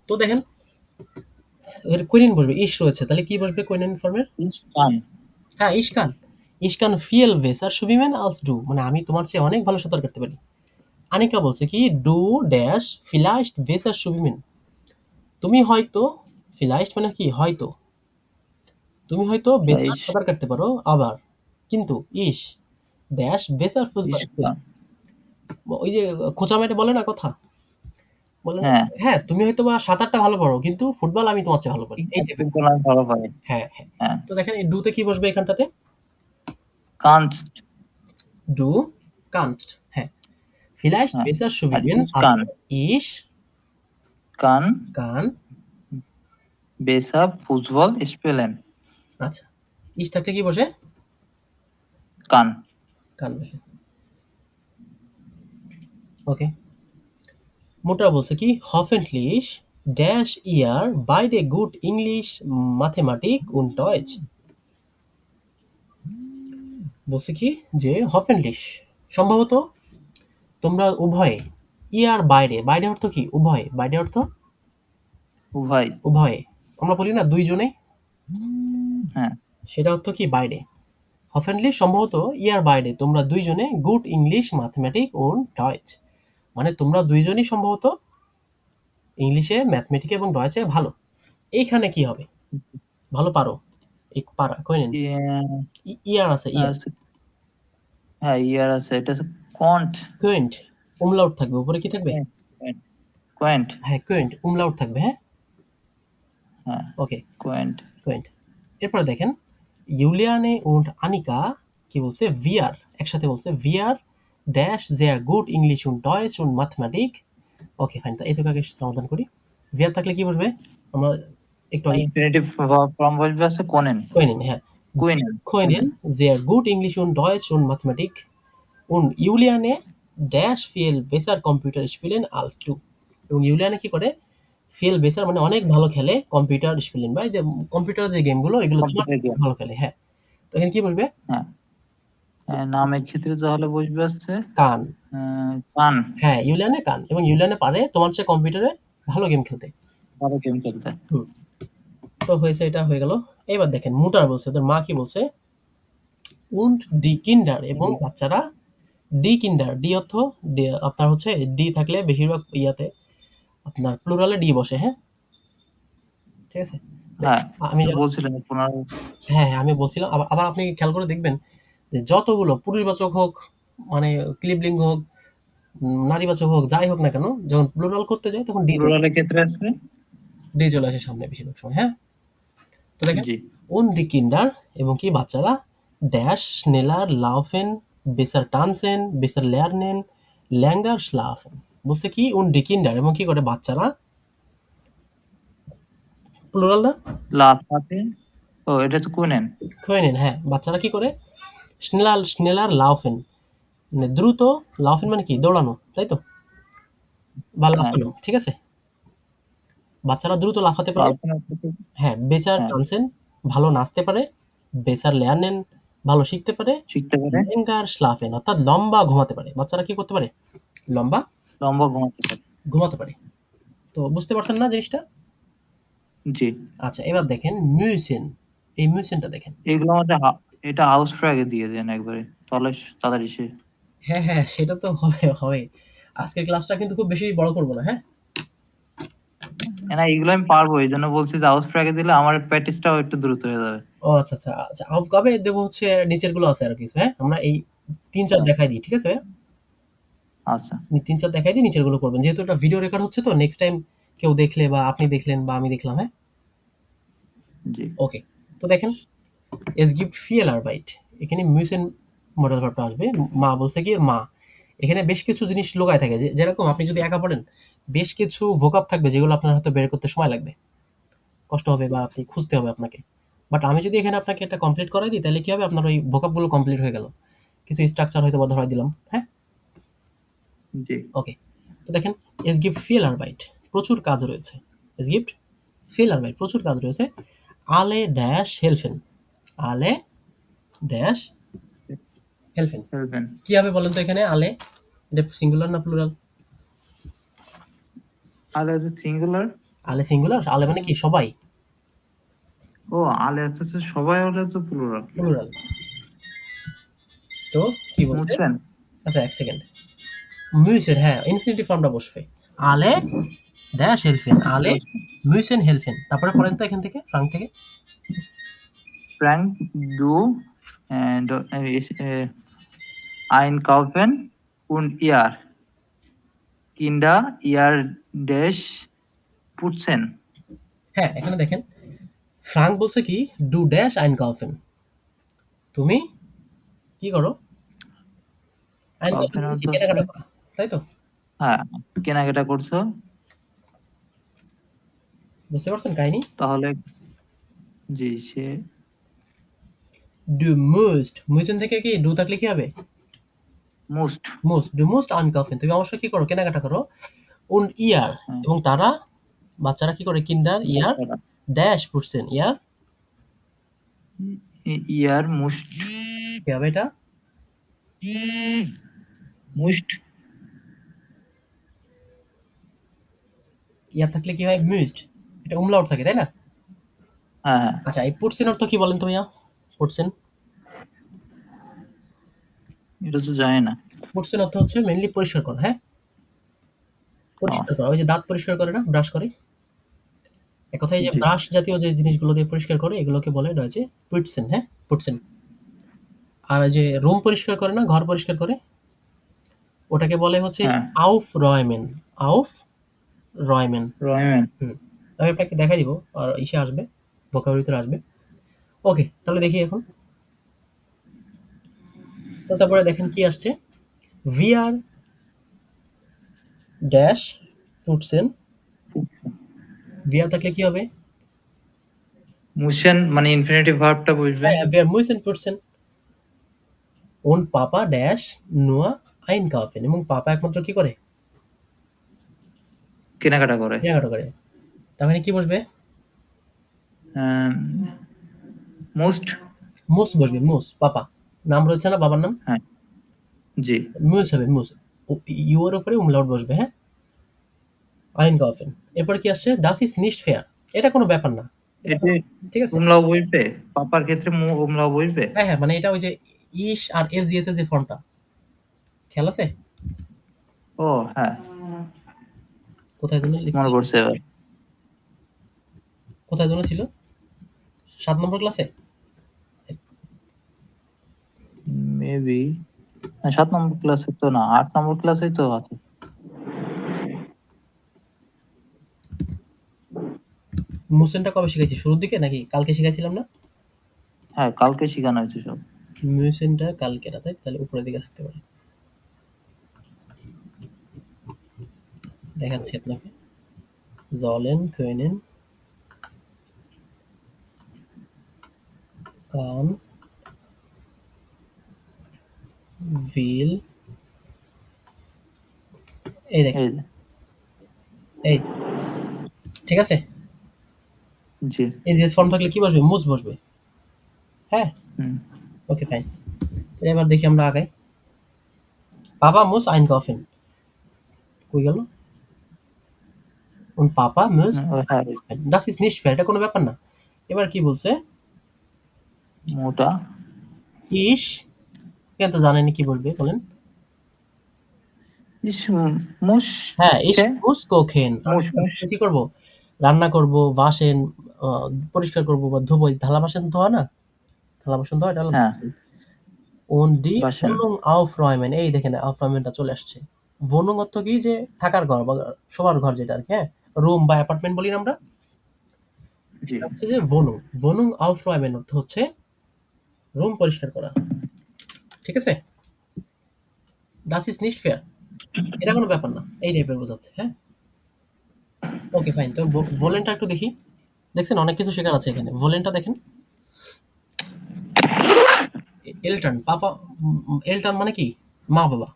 তো দেখেন কুইন বসবে, ইস রয়েছে, তাহলে কি বসবে কুইন ফর্মের? ইস্কান হ্যাঁ, ইশকান। ইশকান ফিয়েল বেসার সুবিমেন আলস ডু, মানে আমি তোমার চেয়ে অনেক ভালো সাঁতার কাটতে পারি। আনিকা বলছে কি ডু ড্যাশ ফিলাইস্ট বেসার সুবিমেন। তুমি হয়তো, ফিলাইস্ট মানে কি হয়তো, তুমি হয়তো বেসার ইস সাঁতার কাটতে পারো, আবার কিন্তু ইস ড্যাশ বেসার ফুসবার ইস্কান ওই যে খোঁচা মেরে বলে না কথা, বলে না হ্যাঁ হ্যাঁ তুমি হয়তো বা সাঁতারটা ভালো পারো কিন্তু ফুটবল আমি তোমার চেয়ে ভালো পারি, এই টাইপের। ফুটবল আমি ভালো পারি হ্যাঁ হ্যাঁ। হ্যাঁ তো দেখেন এই ডুতে কি বসবে এখানটাতে? কানস্ট ডু কানস্ট, হ্যাঁ। ফিলাইস্ট হ্যাঁ বেসার আর সুবিমেন ইস্কান aber ich কান kann, বেসা ফুটবল স্পেলেন আচ্ছা, ich থাকলে কি বসে? কান কান বসে। ওকে। মোটা বলছে কি hoffentlich ড্যাশ ইয়ার বাইডে গুড ইংলিশ ম্যাথমেটিক und Deutsch। বলছে কি যে hoffentlich সম্ভবত তোমরা উভয়ে, ইয়ার বাইরে, বাইরে অর্থ কি? উভয়, বাইরে অর্থ উভয় উভয়ে। আমরা বলি না দুইজনে, হ্যাঁ সেটা অর্থ কি? বাইরে। hoffentlich সম্ভবত ইয়ার বাইরে তোমরা দুইজনে গুড ইংলিশ ম্যাথমেটিক und Deutsch, মানে তোমরা দুইজনই সম্ভবত ইংলিশে, ম্যাথমেটিকে এবং ডয়েচে ভালো। এইখানে কি হবে? ভালো পারো, এই পারা কই নেন, ইয়ে- ইয়ার আছে, ইয়ার আছে- হ্যাঁ ইয়ার আছে এটা আছে কন্ট কোয়েন্ট, উমলাউট থাকবে উপরে, কি থাকবে? কোয়েন্ট হ্যাঁ কোয়েন্ট, উমলাউট থাকবে, হ্যাঁ। হ্যাঁ ওকে, কোয়েন্ট কোয়েন্ট। এরপরে দেখেন ইউলিয়ানে und আনিকা কি বলছে? ভিআর একসাথে বলছে wir dash sehr gut English und Deutsch und Mathematik। Okay fine, তো এইটুকু আগে সমাধান করি। wir থাকলে কি বসবে? আমরা একটু আগে ইনফিনিটিভ ফর্ম বসবে আছে কোনেন। können, হ্যাঁ। Wir কুইনেন, können কুইনেন। sehr gut English und Deutsch und Mathematik und Juliane dash viel besser Computer spielen als du। এবং ইউলিয়ানে কি করে? ফিল বেসার মানে অনেক ভালো খেলে কম্পিউটার স্পিলিং, বা এই যে কম্পিউটার যে গেমগুলো এগুলো তোমার কম্পিউটার গেম। ভালো খেলে, হ্যাঁ। তো এখানে কি বসবে? হ্যাঁ, নামের ক্ষেত্রে তাহলে বসবে আছে কান। কান। হ্যাঁ, ইউলিয়ানে কান, এবং ইউলিয়ানে পারে তোমার চেয়ে কম্পিউটারে ভালো গেম খেলতে। ভালো গেম খেলতে। হুম, তো হয়েছে, এটা হয়ে গেল। এবার দেখেন মুটার বলছে, তোর মা কি বলছে? উন্ড ডি কিন্ডার, এবং জি। বাচ্চারা ডি কিন্ডার, ডি অর্থ আপনার হচ্ছে ডি থাকলে বেশিরভাগ ইয়াতে আপনার প্লুরালে ডি বসে, হ্যাঁ, ঠিক আছে। হ্যাঁ, আমি এটা বলছিলেন 15। হ্যাঁ, হ্যাঁ, আমি বলছিলাম, আবার আপনি খেয়াল করে দেখবেন যে যতগুলো পুরুষবাচক হোক, মানে ক্লিবলিঙ্গ হোক, নারীবাচক হোক, যাই হোক না কেন, যখন প্লুরাল করতে যায় তখন ডি চলে, প্লুরালের ক্ষেত্রে আছে। ডি চলে আসে সামনে বেশিরভাগ সময়, হ্যাঁ। তো দেখেন জি। উন ডি কিন্ডার, এবং কি বাচ্চারা ড্যাশ স্নেলার লাউফেন বেসার টানসেন বেসার লেয়ারনেন ল্যাঙ্গার স্লাফেন। বলছে কি উন ডি কিন্ডার, এবং কি করে বাচ্চারা, প্লুরাল না? লাফাতে। ও, এটা তো কুইনেন। খয়ে নেন, হ্যাঁ, বাচ্চারা কি করে? স্নেলার স্নেলার লাউফেন, মানে দ্রুত, লাফেন মানে কি দৌড়ানো, তাই তো, বা হ্যাঁ, লাফানো, ঠিক আছে। বাচ্চারা দ্রুত লাফাতে পারে। লাফানোর ক্ষেত্রে। হ্যাঁ, বেচার হ্যাঁ, টানসেন ভালো নাচতে পারে, বেচার লেয়ানেন ভালো শিখতে পারে, শিখতে পারে। লেঙ্গার স্লাফেন অর্থাৎ লম্বা ঘুমাতে পারে। বাচ্চারা কি করতে পারে? লম্বা লম্বা ঘুমাতে পারে। ঘুমাতে পারে। তো বুঝতে পারছেন না জিনিসটা? জি। আচ্ছা, এবার দেখেন মিউসেন। এই মিউসেনটা দেখেন। এগুলো আমাদের এটা হাউস ফ্র্যাগে দিয়ে দেন একবারে, তাহলে তাড়াতাড়ি সে। হ্যাঁ, হ্যাঁ, সেটা তো হবে হবে। আজকের ক্লাসটা কিন্তু খুব বেশি বড় করব না, হ্যাঁ। না, এগুলো আমি পারবো, এই জন্য বলছি যে হাউস ফ্র্যাগে দিলে আমার প্র্যাকটিসটাও একটু দ্রুত হয়ে যাবে। ও আচ্ছা, আচ্ছা, আচ্ছা, কবে দেবো হচ্ছে নিচের গুলো আছে আর কিছু, হ্যাঁ, আমরা এই ৩-৪ হ্যাঁ, দেখাই দিই, ঠিক আছে ভাইয়া? আচ্ছা। ৩-৪ দেখাই দিই, নিচের গুলো করবেন, যেহেতু এটা ভিডিও রেকর্ড হচ্ছে, তো নেক্সট টাইম কেউ দেখলে বা আপনি দেখলেন বা আমি দেখলাম, হ্যাঁ। জি। ওকে, তো দেখেন এস গিফট ফিয়েল আর বাইট, এখানে মিউসেন মডেল ভার্বটা আসবে। মা বলছে কি মা, এখানে বেশ কিছু জিনিস লুকায় থাকে, যেরকম আপনি যদি একা পড়েন বেশ কিছু ভোকাব থাকবে যেগুলো আপনার হয়তো বের করতে সময় লাগবে, কষ্ট হবে, বা আপনি খুঁজতে হবে আপনাকে। বাট আমি যদি এখানে আপনাকে এটা কমপ্লিট করাই দিই, তাহলে কি হবে? আপনার ওই ভোকাবগুলো কমপ্লিট হয়ে গেল, কিছু স্ট্রাকচার হয়তো বা ধরাই দিলাম, হ্যাঁ। জি। ওকে, তো দেখেন এস গিফট ফিল আরবাইট, প্রচুর কাজ রয়েছে। এস গিফট ফিল আরবাইট, প্রচুর কাজ রয়েছে। আলে ড্যাশ হেলফেন, আলে ড্যাশ হেলফেন। খেলবেন। কি হবে বলেন তো এখানে আলে? এটা সিঙ্গুলার না প্লুরাল? আলে আছে সিঙ্গুলার। আলে সিঙ্গুলার, আলে মানে কি সবাই, ও, আলে আছে সবাই, হলে তো প্লুরাল। প্লুরাল। তো কি বলছে? বুঝছেন? আচ্ছা, এক সেকেন্ড। মিউসেন, হ্যাঁ, ইনফিনিটিভ ফর্মটা বসবে। আলে ড্যাশ হেলফেন, আলে মিউসেন হেলফেন, তারপরে পড়েন তো এখান থেকে ফ্রাঙ্ক থেকে। Frank, du einkaufen und ihr Kinder ihr Dash putzen. হ্যাঁ, এখানে দেখেন ফ্রাঙ্ক বলছে কি ডু ড্যাশ আইন কাউফেন, তুমি কি করো? আইন কাউফেন Kaufen মানে কি অর্থ হচ্ছে, কেনাকাটা করা, তাই তো? হ্যাঁ, কেনাকাটা করছো। বুঝতে পারছেন কাহিনী? তাহলে জি, সে ডু মোস্ট, মুইসেন থেকে কি ডু থাকলে কি হবে? মোস্ট। মোস্ট, ডু মোস্ট আনকাউফেন, তুমি অবশ্যই কি করো? কেনাকাটা করো। উন ইয়ার, হ্যাঁ, এবং তারা, বাচ্চারা কি করে? কিন্ডার ইয়ার বাচ্চারা ড্যাশ পুটসেন, ইয়ার ইয়ার মুস্ট। কি হবে এটা? মুস্ট। ইয়ার থাকলে কি হয়? মুস্ট, এটা উমলাউট থাকে, তাই না? হ্যাঁ, হ্যাঁ, আচ্ছা, এই পুটসেন অর্থ কি বলেন তো ভাইয়া? পুটসেন, এটা তো জানি না। পুটসেন অর্থ হচ্ছে মেইনলি পরিষ্কার করা, হ্যাঁ, ও, পরিষ্কার করা। ওই যে দাঁত পরিষ্কার করে না, ব্রাশ করে, এক কথায় যে জি। ব্রাশ জাতীয় যে জিনিসগুলো দিয়ে পরিষ্কার করে এগুলোকে বলে রয়েছে পুটসেন, হ্যাঁ, পুটসেন। আর ওই যে রুম পরিষ্কার করে না, ঘর পরিষ্কার করে, ওটাকে বলে হচ্ছে হ্যাঁ, আউফ রয়মেন, আউফ রয়মেন। রয়ম্যান। হুম, আমি আপনাকে দেখাই দিব, আর ইসে আসবে, ভোকাবুলারিতে আসবে। ওকে, তাহলে দেখি এখন। তো তারপরে দেখেন কি আসছে, ভিআর ড্যাশ পুটসেন, ভিআর থাকলে কি হবে? মুছেন মানে ইনফিনিটিভ ভার্বটা বুঝবেন। হ্যাঁ, ভিআর মুইসেন পুটসেন ওন পাপা ড্যাশ নোয়া আইন কাফেন, এবং পাপা একমাত্র কি করে? কেনাকাটা করে। কেনাকাটা করে। তার মানে কি বসবে? মোস্ট। মুস বসবে, মুস, পাপা নাম রয়েছে না বাবার নাম, হ্যাঁ, জি। মুস হবে, মুস। ইউ এর উপরে উমলাউট বসবে, হ্যাঁ, আইন কাফেন। এরপর কি আসছে, ডাস ইজ নিস্ট ফেয়ার, এটা কোনো ব্যাপার না, এটা এতে কোনো, ঠিক আছে। উমলাও বসবে? পাপার ক্ষেত্রে উমলাও বসবে? হ্যাঁ হ্যাঁ, মানে এটা ওই যে ইস আর এস জিএস এর যে ফর্মটা, খেয়াল আছে? ও হ্যাঁ, কোথায় যেন মনে লিখছিলাম, পড়ছে এবার। কোথায় যেন ছিল, 7 নম্বর ক্লাসে। মেবি ৭ নম্বর ক্লাসে তো না, ৮ নম্বর ক্লাসেই তো আছে। মুসেনটা কবে শিখেছি, শুরুর দিকে নাকি কালকে শিখেছিলাম না? হ্যাঁ, কালকে শিখানো হয়েছে সব। মিউসেনটা কালকে রাতে, তাহলে উপরের দিকে থাকতে পারে, দেখাচ্ছি আপনাকে। জলেন কোয়েনেন কান ভিল, এই দেখেন, এই যে, এই, ঠিক আছে। জি। এই যে ফর্ম থাকলে কি বসবে, মুস বসবে, হ্যাঁ। হুম, ওকে ফাইন। এবার দেখি আমরা আগাই। বাবা মুস আইন কফিন, কই গেল? উন পাপা মুস হ্যাঁ, ডাস ইজ নিস্ট ফেয়ার, এটা কোনো ব্যাপার না। এবার কি বলছে, মোটা। ইস, কেন তো জানেনি কি বলবে বলেন? ইস, মুস হ্যাঁ, ইস খে মুস কোখেন, মুস মুস। কি করব, রান্না করব, বাসন পরিষ্কার করব বা ধোবো, থালা বাসন ধোয়া না, থালা বাসন ধোয়া, এটা হলো হ্যাঁ, বাসন। ওন ডি বাসন। wohnung aufräumen, এই দেখেন aufräumen টা চলে আসছে। wohnung অর্থ কি, যে থাকার ঘর বা শোবার ঘর যেটা আরকি, হ্যাঁ? রুম বা অ্যাপার্টমেন্ট বলি না আমরা? জি। এটা হচ্ছে যে wohnung, wohnung aufräumen অর্থ হচ্ছে রুম পরিষ্কার করা। ঠিক আছে? Das ist nicht fair, এটা কোনো ব্যাপার না। এই টাইপের বোঝাচ্ছে, হ্যাঁ? Okay fine. তো ভোলেনটা একটু দেখি। দেখছেন অনেক কিছু শেখার আছে এখানে। ভোলেনটা দেখেন। এলটার্ন, পাপা, এলটার্ন মানে কি? মা-বাবা,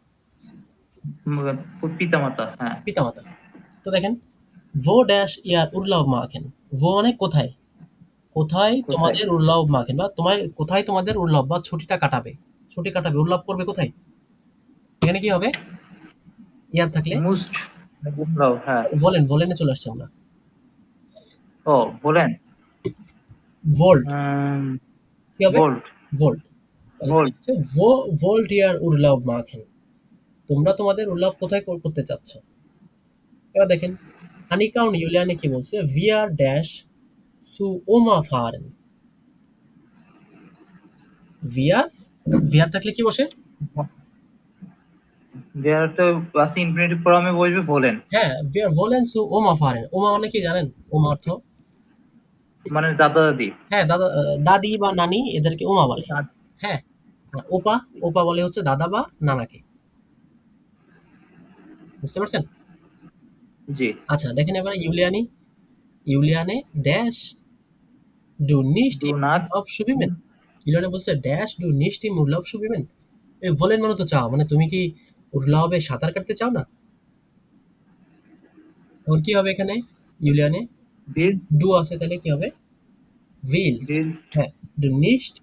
পিতামাতা, হ্যাঁ। পিতামাতা। তো দেখেন, wo dash ihr Urlaub machen, wo মানে কোথায়? কোথায় কোথায়? তোমাদের উর্লাভ মাখেন, বা তোমায় কোথায় তোমাদের উর্লাভ বা ছুটিটা কাটাবে? ছুটি কাটাবে, উর্লাভ করবে কোথায়? এখানে কি হবে? ইয়ার থাকলে মুস্ট উমলাও, হ্যাঁ। ভোলেন, ভোলেনে চলে আসছি আমরা। ও বলেন। ভোল্ট, উম কি হবে? Volt, volt. তাহলে কি ভোল্ট। হচ্ছে? ভোল্ট ইয়ার উর্লাভ মাখেন, তোমরা তোমাদের উর্লাভ কোথায় করতে চাচ্ছ? এবার দেখেন, আনিকা und ইউলিয়ানে কি বলছে? Wir dash zu Oma fahren. Wir, wir থাকলে কি বসে? দেয়ার তো আছে ইনফিনিটিভ ফর্মে বসবে বলেন। হ্যাঁ, wir wollen zu Oma fahren. Oma মানে কি জানেন? ওমা অর্থ, মানে দাদা দাদি। হ্যাঁ, দাদা, দাদি বা নানি এদেরকে ওমা বলে। হ্যাঁ, আর ওপা, ওপা বলে হচ্ছে দাদা বা নানাকে। বুঝতে পারছেন? জি। আচ্ছা দেখেন এবার ইউলিয়ানি, ইউলিয়ানে ড্যাশ ডু নিস্ট ডু ইম নট। উরলাub schwimmen. ইউলিয়ানে বলছে ড্যাশ ডু নিস্ট ইম উরলাub schwimmen. এই বলেন মানে তো চাও, মানে তুমি কি উরলাবে সাঁতার কাটতে চাও না? তখন কি হবে এখানে? ইউলিয়ানে ভিলস, ডু আছে, তাহলে কি হবে? willst, ভিলস। হ্যাঁ, du nicht।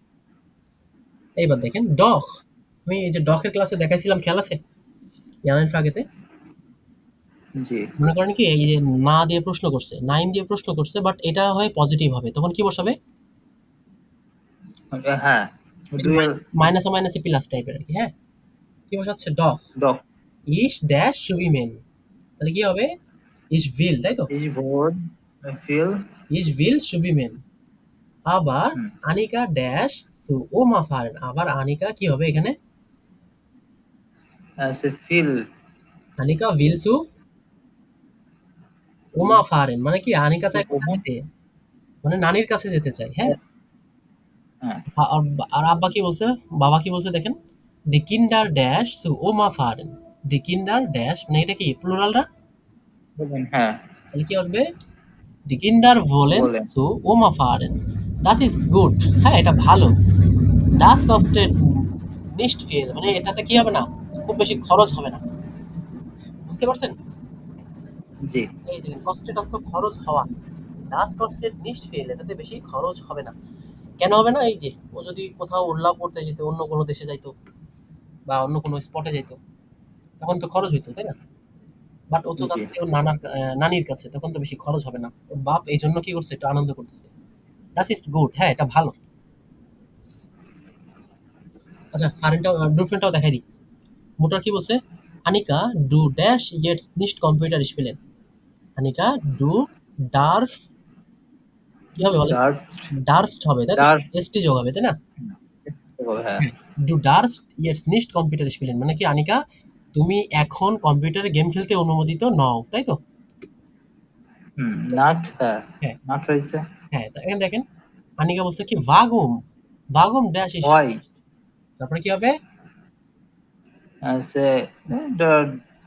এইবার দেখেন ডখ, আমি এই যে ডখের ক্লাসে দেখাইছিলাম, খেয়াল আছে? জানেন আগেতে? জি। মনে করেন কি এই যে না দিয়ে প্রশ্ন করছে, নাইন দিয়ে প্রশ্ন করছে, বাট এটা হয় পজিটিভ হবে, তখন কি বসাবে? হ্যাঁ, ডুয়েল। মাইনাসে মাইনাসে প্লাস টাইপের আরকি, হ্যাঁ? কি বসাচ্ছে? ডখ ডক। ইস ড্যাশ সুইমেন, তাহলে কি হবে? ইস ভিল, তাই তো? ইজ বোর্ড, ফিল। ইস ভিল সুবিমেন। আবার হুম, আনিকা ড্যাশ সু ওমা ফারেন, আবার আনিকা কি হবে এখানে? আছে ফিল। আনিকা ভিল সু ওমা ফারেন, মানে কি আনিকা চায় কোথায় ওমা। যেতে? মানে নানির কাছে যেতে চায়, হ্যাঁ? হ্যাঁ, আর আর আব্বা কি বলছে? বাবা কি বলছে দেখেন? ডি কিন্ডার ড্যাশ সু ওমা ফারেন। ডি কিন্ডার ড্যাশ মানে এটা কি প্লুরাল না? বলেন, হ্যাঁ, তাহলে কি আসবে? ডি কিন্ডার ভোলেন বলেন। সু ওমা ফারেন। ডাস ইজ গুড, হ্যাঁ এটা ভালো। ডাস কস্টেড নিস্ট ফেল মানে এটাতে কি হবে না, খুব বেশি খরচ হবে না। বুঝতে পারছেন? জি, এই দেখেন কস্টেড অর্থ খরচ হওয়া, ডাস কস্টেড নিস্ট ফেল এটাতে বেশি খরচ হবে না। কেন হবে না? এই যে ও যদি কোথাও উড়লাও করতে যেত, অন্য কোনো দেশে যাইতো বা অন্য কোনো স্পটে যাইতো, তখন তো খরচ হইতো, তাই না? বাট ও তো জি। যাচ্ছে ওর নানির কাছে, তখন তো বেশি খরচ হবে না। ওর বাপ এই জন্য কি করছে, একটু আনন্দ করতেছে। দ্যাট ইজ গুড, হ্যাঁ এটা ভালো। আচ্ছা কারেন্টটাও ডুফেনটাও দেখাই দিই। মোটর কি বলছে? আনিকা ডু ড্যাশ ইয়েটস নিস্ট কম্পিউটার স্পেলেন। আনিকা ডু ডার্ফ, কি হবে বলেন? ডার্ক, ডার্ফস্ট হবে তাই না? ডার্ক, এসটি যোগ হবে তাই না? হ্যাঁ। ডু ডার্ফস্ট ইয়েটস নিস্ট কম্পিউটার স্পেলেন মানে কি আনিকা, তুমি এখন কম্পিউটারে গেম খেলতে অনুমোদিত নও, তাই তো? হুম, নাট, হ্যাঁ, হ্যাঁ, নাট রয়েছে। হ্যাঁ, তো এখানে দেখেন আনিকা বলছে কি ভাগুম, ভাগুম ড্যাশ ইস, ওয়াই তারপরে কি হবে? আছে,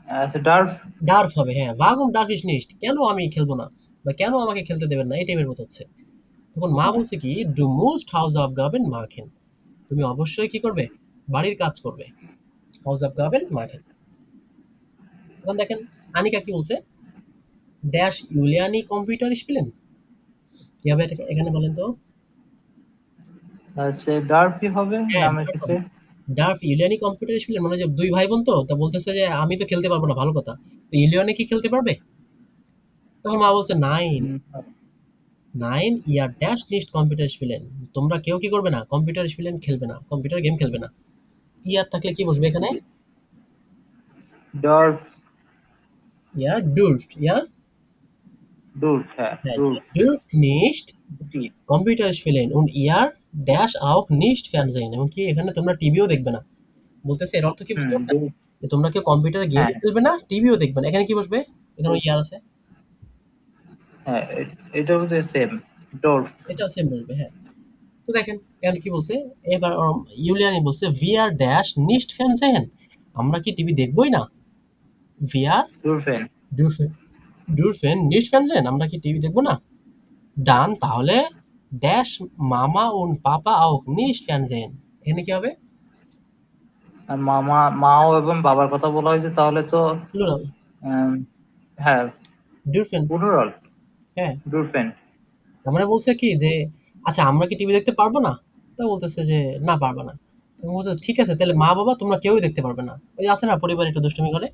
আছে ডার্ক। ডার্ফ হবে, হ্যাঁ ভাগুম ডার্ফ ইস নিস্ট, কেন আমি খেলবো না বা কেন আমাকে খেলতে দেবেন না, এই টাইপের বোঝাচ্ছে। তখন মা হ্যাঁ, বলছে কি ডু মোস্ট হাউস অফ গার্বেন মাখেন, তুমি অবশ্যই কি করবে, বাড়ির কাজ করবে। হাউস অফ গার্বেন মাখেন। তখন দেখেন আনিকা কি বলছে, ড্যাশ ইউলিয়ানি কম্পিউটার স্পিলেন, কি হবে এখানে বলেন তো? আছে ডার্কই হবে হ্যাঁ নামের ডার্ফ ক্ষেত্রে। হবে। ডার্ফ ইউলিয়ানি কম্পিউটার স্পিলেন মানে যে দুই ভাই বোন, তো তা বলতেছে যে আমি তো খেলতে পারবো না, ভালো কথা, তো ইউলিয়ানে কি খেলতে পারবে? তখন মা বলছে নাইন, হুম, নাইন ইয়ার ড্যাশ নিস্ট কম্পিউটার স্পিলেন, তোমরা কেউ কি করবে না, কম্পিউটার স্পিলেন খেলবে না, কম্পিউটার গেম খেলবে না। ইয়ার থাকলে কি বসবে এখানে? ডার্ক, ইয়ার ডুরফ, ইয়ার, ডুর্ক, হ্যাঁ, হ্যাঁ ডুর্ক। ডুরফ নিস্ট জি। কম্পিউটার স্পিলেন und ihr ড্যাশ auch nicht fernsehen, এমনকি এখানে তোমরা টিভিও দেখবে না। বলতেছে এর অর্থ কি বুঝতে হুম, পারছেন? যে তোমরা কেউ কম্পিউটারে গেমও হ্যাঁ, খেলবে না, টিভিও দেখবে না। এখানে কি বসবে? এখানে ইয়ার আছে। হ্যাঁ, এটা হচ্ছে সেম ডোর। এটাও সেম বসবে, হ্যাঁ। তো দেখেন এখানে কি বলছে, এবার ইউলিয়ানি বলছে ভিআর ড্যাশ নিস্ট ফ্যানসেন, আমরা কি টিভি দেখবোই না? ভিআর ডোরফেন। ডুরফেন, ডুরফেন নিস্ট ফ্যানসেন, আমরা কি টিভি দেখবো না? ডান, তাহলে ড্যাশ মামা und পাপা auch nicht fernsehen, এখানে কি হবে? আর মামা, মাও এবং বাবার কথা বলা হয়েছে, তাহলে তো প্লুরাল, আম, হ্যাঁ, ডুরফেন, প্লুরাল, হ্যাঁ। ডোরফেন। তার মানে বলছে কি যে আচ্ছা আমরা কি টিভি দেখতে পারবো না? তো বলতেছে যে না পারবে না। তো বলছে ঠিক আছে তাহলে মা বাবা তোমরা কেউই দেখতে পারবে না। ওই যে আছে না পরিবার একটু দুষ্টুমি করে।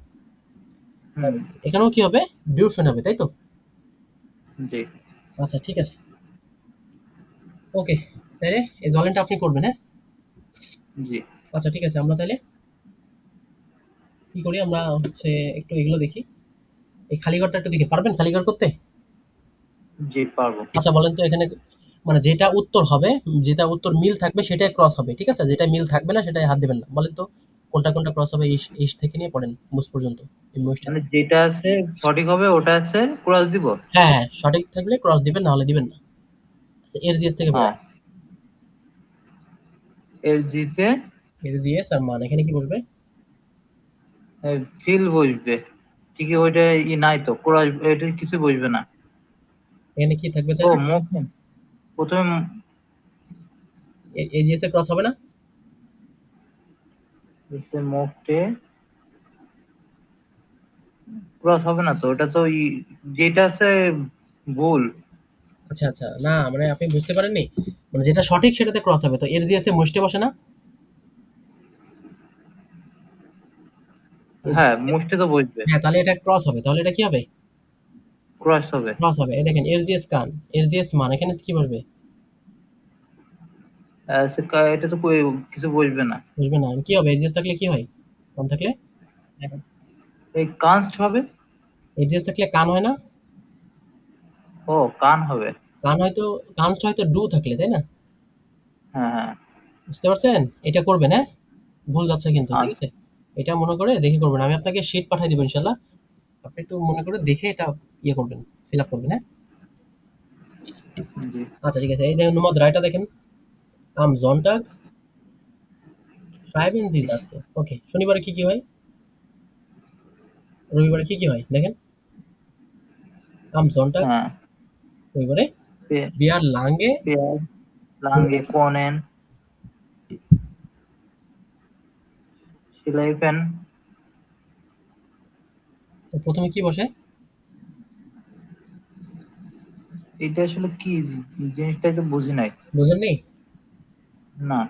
হুম, এখানেও কি হবে? ডিউফেন হবে তাই তো? জি, আচ্ছা ঠিক আছে। ওকে। তাহলে এই জলেনটা আপনি করবেন, হ্যাঁ? জি, আচ্ছা ঠিক আছে, আমরা তাহলে কি করি, আমরা হচ্ছে একটু এগুলো দেখি। এই খালি ঘরটা একটু দেখি, পারবেন খালি ঘর করতে? জি, পারবো। আচ্ছা বলেন তো এখানে মানে যেটা উত্তর হবে, যেটা উত্তর মিল থাকবে সেটাই ক্রস হবে, ঠিক আছে? যেটা মিল থাকবে না সেটাই হাত দেবেন না। বলেন তো কোনটা কোনটা ক্রস হবে, ইস থেকে নিয়ে পড়েন মুস পর্যন্ত, এই মুসটা মানে থেকে। যেটা আছে সঠিক হবে ওটা আছে ক্রস দিব। হ্যাঁ, হ্যাঁ, সঠিক থাকলে ক্রস দিবেন, না হলে দিবেন না। আচ্ছা এর-জি-এস থেকে পড়েন। হ্যাঁ, এর জিতে এর-জি-এস আর মান এখানে কি বসবে? ফিল বসবে। ঠিকই, ওইটা নাই তো ক্রস, এটা কিছু বসবে না। এখানে কি থাকবে ও তাহলে? মুখ, প্রথমে এর-জি-এস এ ক্রস হবে না? মুখটে ক্রস হবে না তো, ওটা তো যেটা আছে ভুল। আচ্ছা, আচ্ছা। না মানে আপনি বুঝতে পারেননি। মানে যেটা সঠিক সেটাতে ক্রস হবে। তো এর-জি-এস এ মুষ্টে বসে না? হ্যাঁ, এর-জি-এস, মুষ্টি তো বসবে, হ্যাঁ, তাহলে এটা ক্রস হবে। তাহলে এটা কি হবে? ক্রস হবে। ক্রস হবে। এই দেখেন এর-জি-এস কান, এর-জি-এস মান এখানে কি বসবে? এটা তো কিছু বসবে না। বসবে না। কি হবে? এর-জি-এস থাকলে কি হয়? কান থাকলে? এই কানস্ট হবে। এর-জি-এস থাকলে কান হয় না? ও কান হবে। কান হয়তো, কানস্ট হয়তো ডু থাকলে, তাই না? হ্যাঁ, হ্যাঁ, বুঝতে পারছেন? এটা করবেন, হ্যাঁ? ভুল যাচ্ছে কিন্তু, ঠিক আচ্ছা, আছে? এটা মনে করে দেখে করবেন। আমি আপনাকে শিট পাঠিয়ে দিব ইনশাআল্লাহ। আপনি একটু মনে করে দেখে এটা ইয়ে করবেন, ফিল আপ করবেন, হ্যাঁ? জি, আচ্ছা ঠিক আছে। এই দেখেন নুমাদ রায়টা দেখেন। আম জন্টাগ schreiben Sie Sätze। ওকে, শনিবারে কি হয়, রবিবারে কি হয় দেখেন, am Sonntag, হ্যাঁ, রবিবারে wir lange পেয়ার, লাঙ্গে, কোনেন, সিলাইফেন। তো প্রথমে কি বসে? এটা আসলে কি জিনিসটাই তো বুঝি নাই। বুঝেননি? না।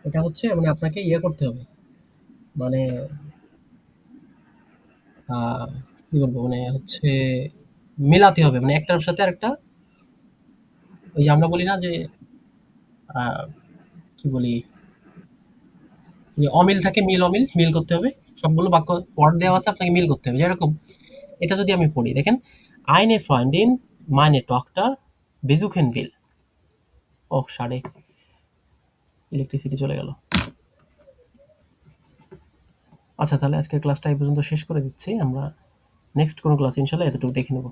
এটা হচ্ছে মানে আপনাকে ইয়ে করতে হবে, মানে কি বলবো, মানে হচ্ছে মেলাতে হবে, মানে একটার সাথে আরেকটা, ওই যে আমরা বলি না যে আহ, কি বলি, যে অমিল থাকে, মিল অমিল, মিল করতে হবে। সবগুলো বাক্য ওয়ার্ড দেওয়া আছে, আপনাকে মিল করতে হবে। যেরকম এটা যদি আমি পড়ি, দেখেন, আইনে ফ্রেন্ডিন meine Tochter besuchen will। ও সাড়ে, ইলেকট্রিসিটি চলে গেল। আচ্ছা, তাহলে আজকের ক্লাসটা এই পর্যন্ত শেষ করে দিচ্ছি। আমরা নেক্সট কোনো ক্লাস ইনশাল্লাহ এতটুকু দেখে নেব।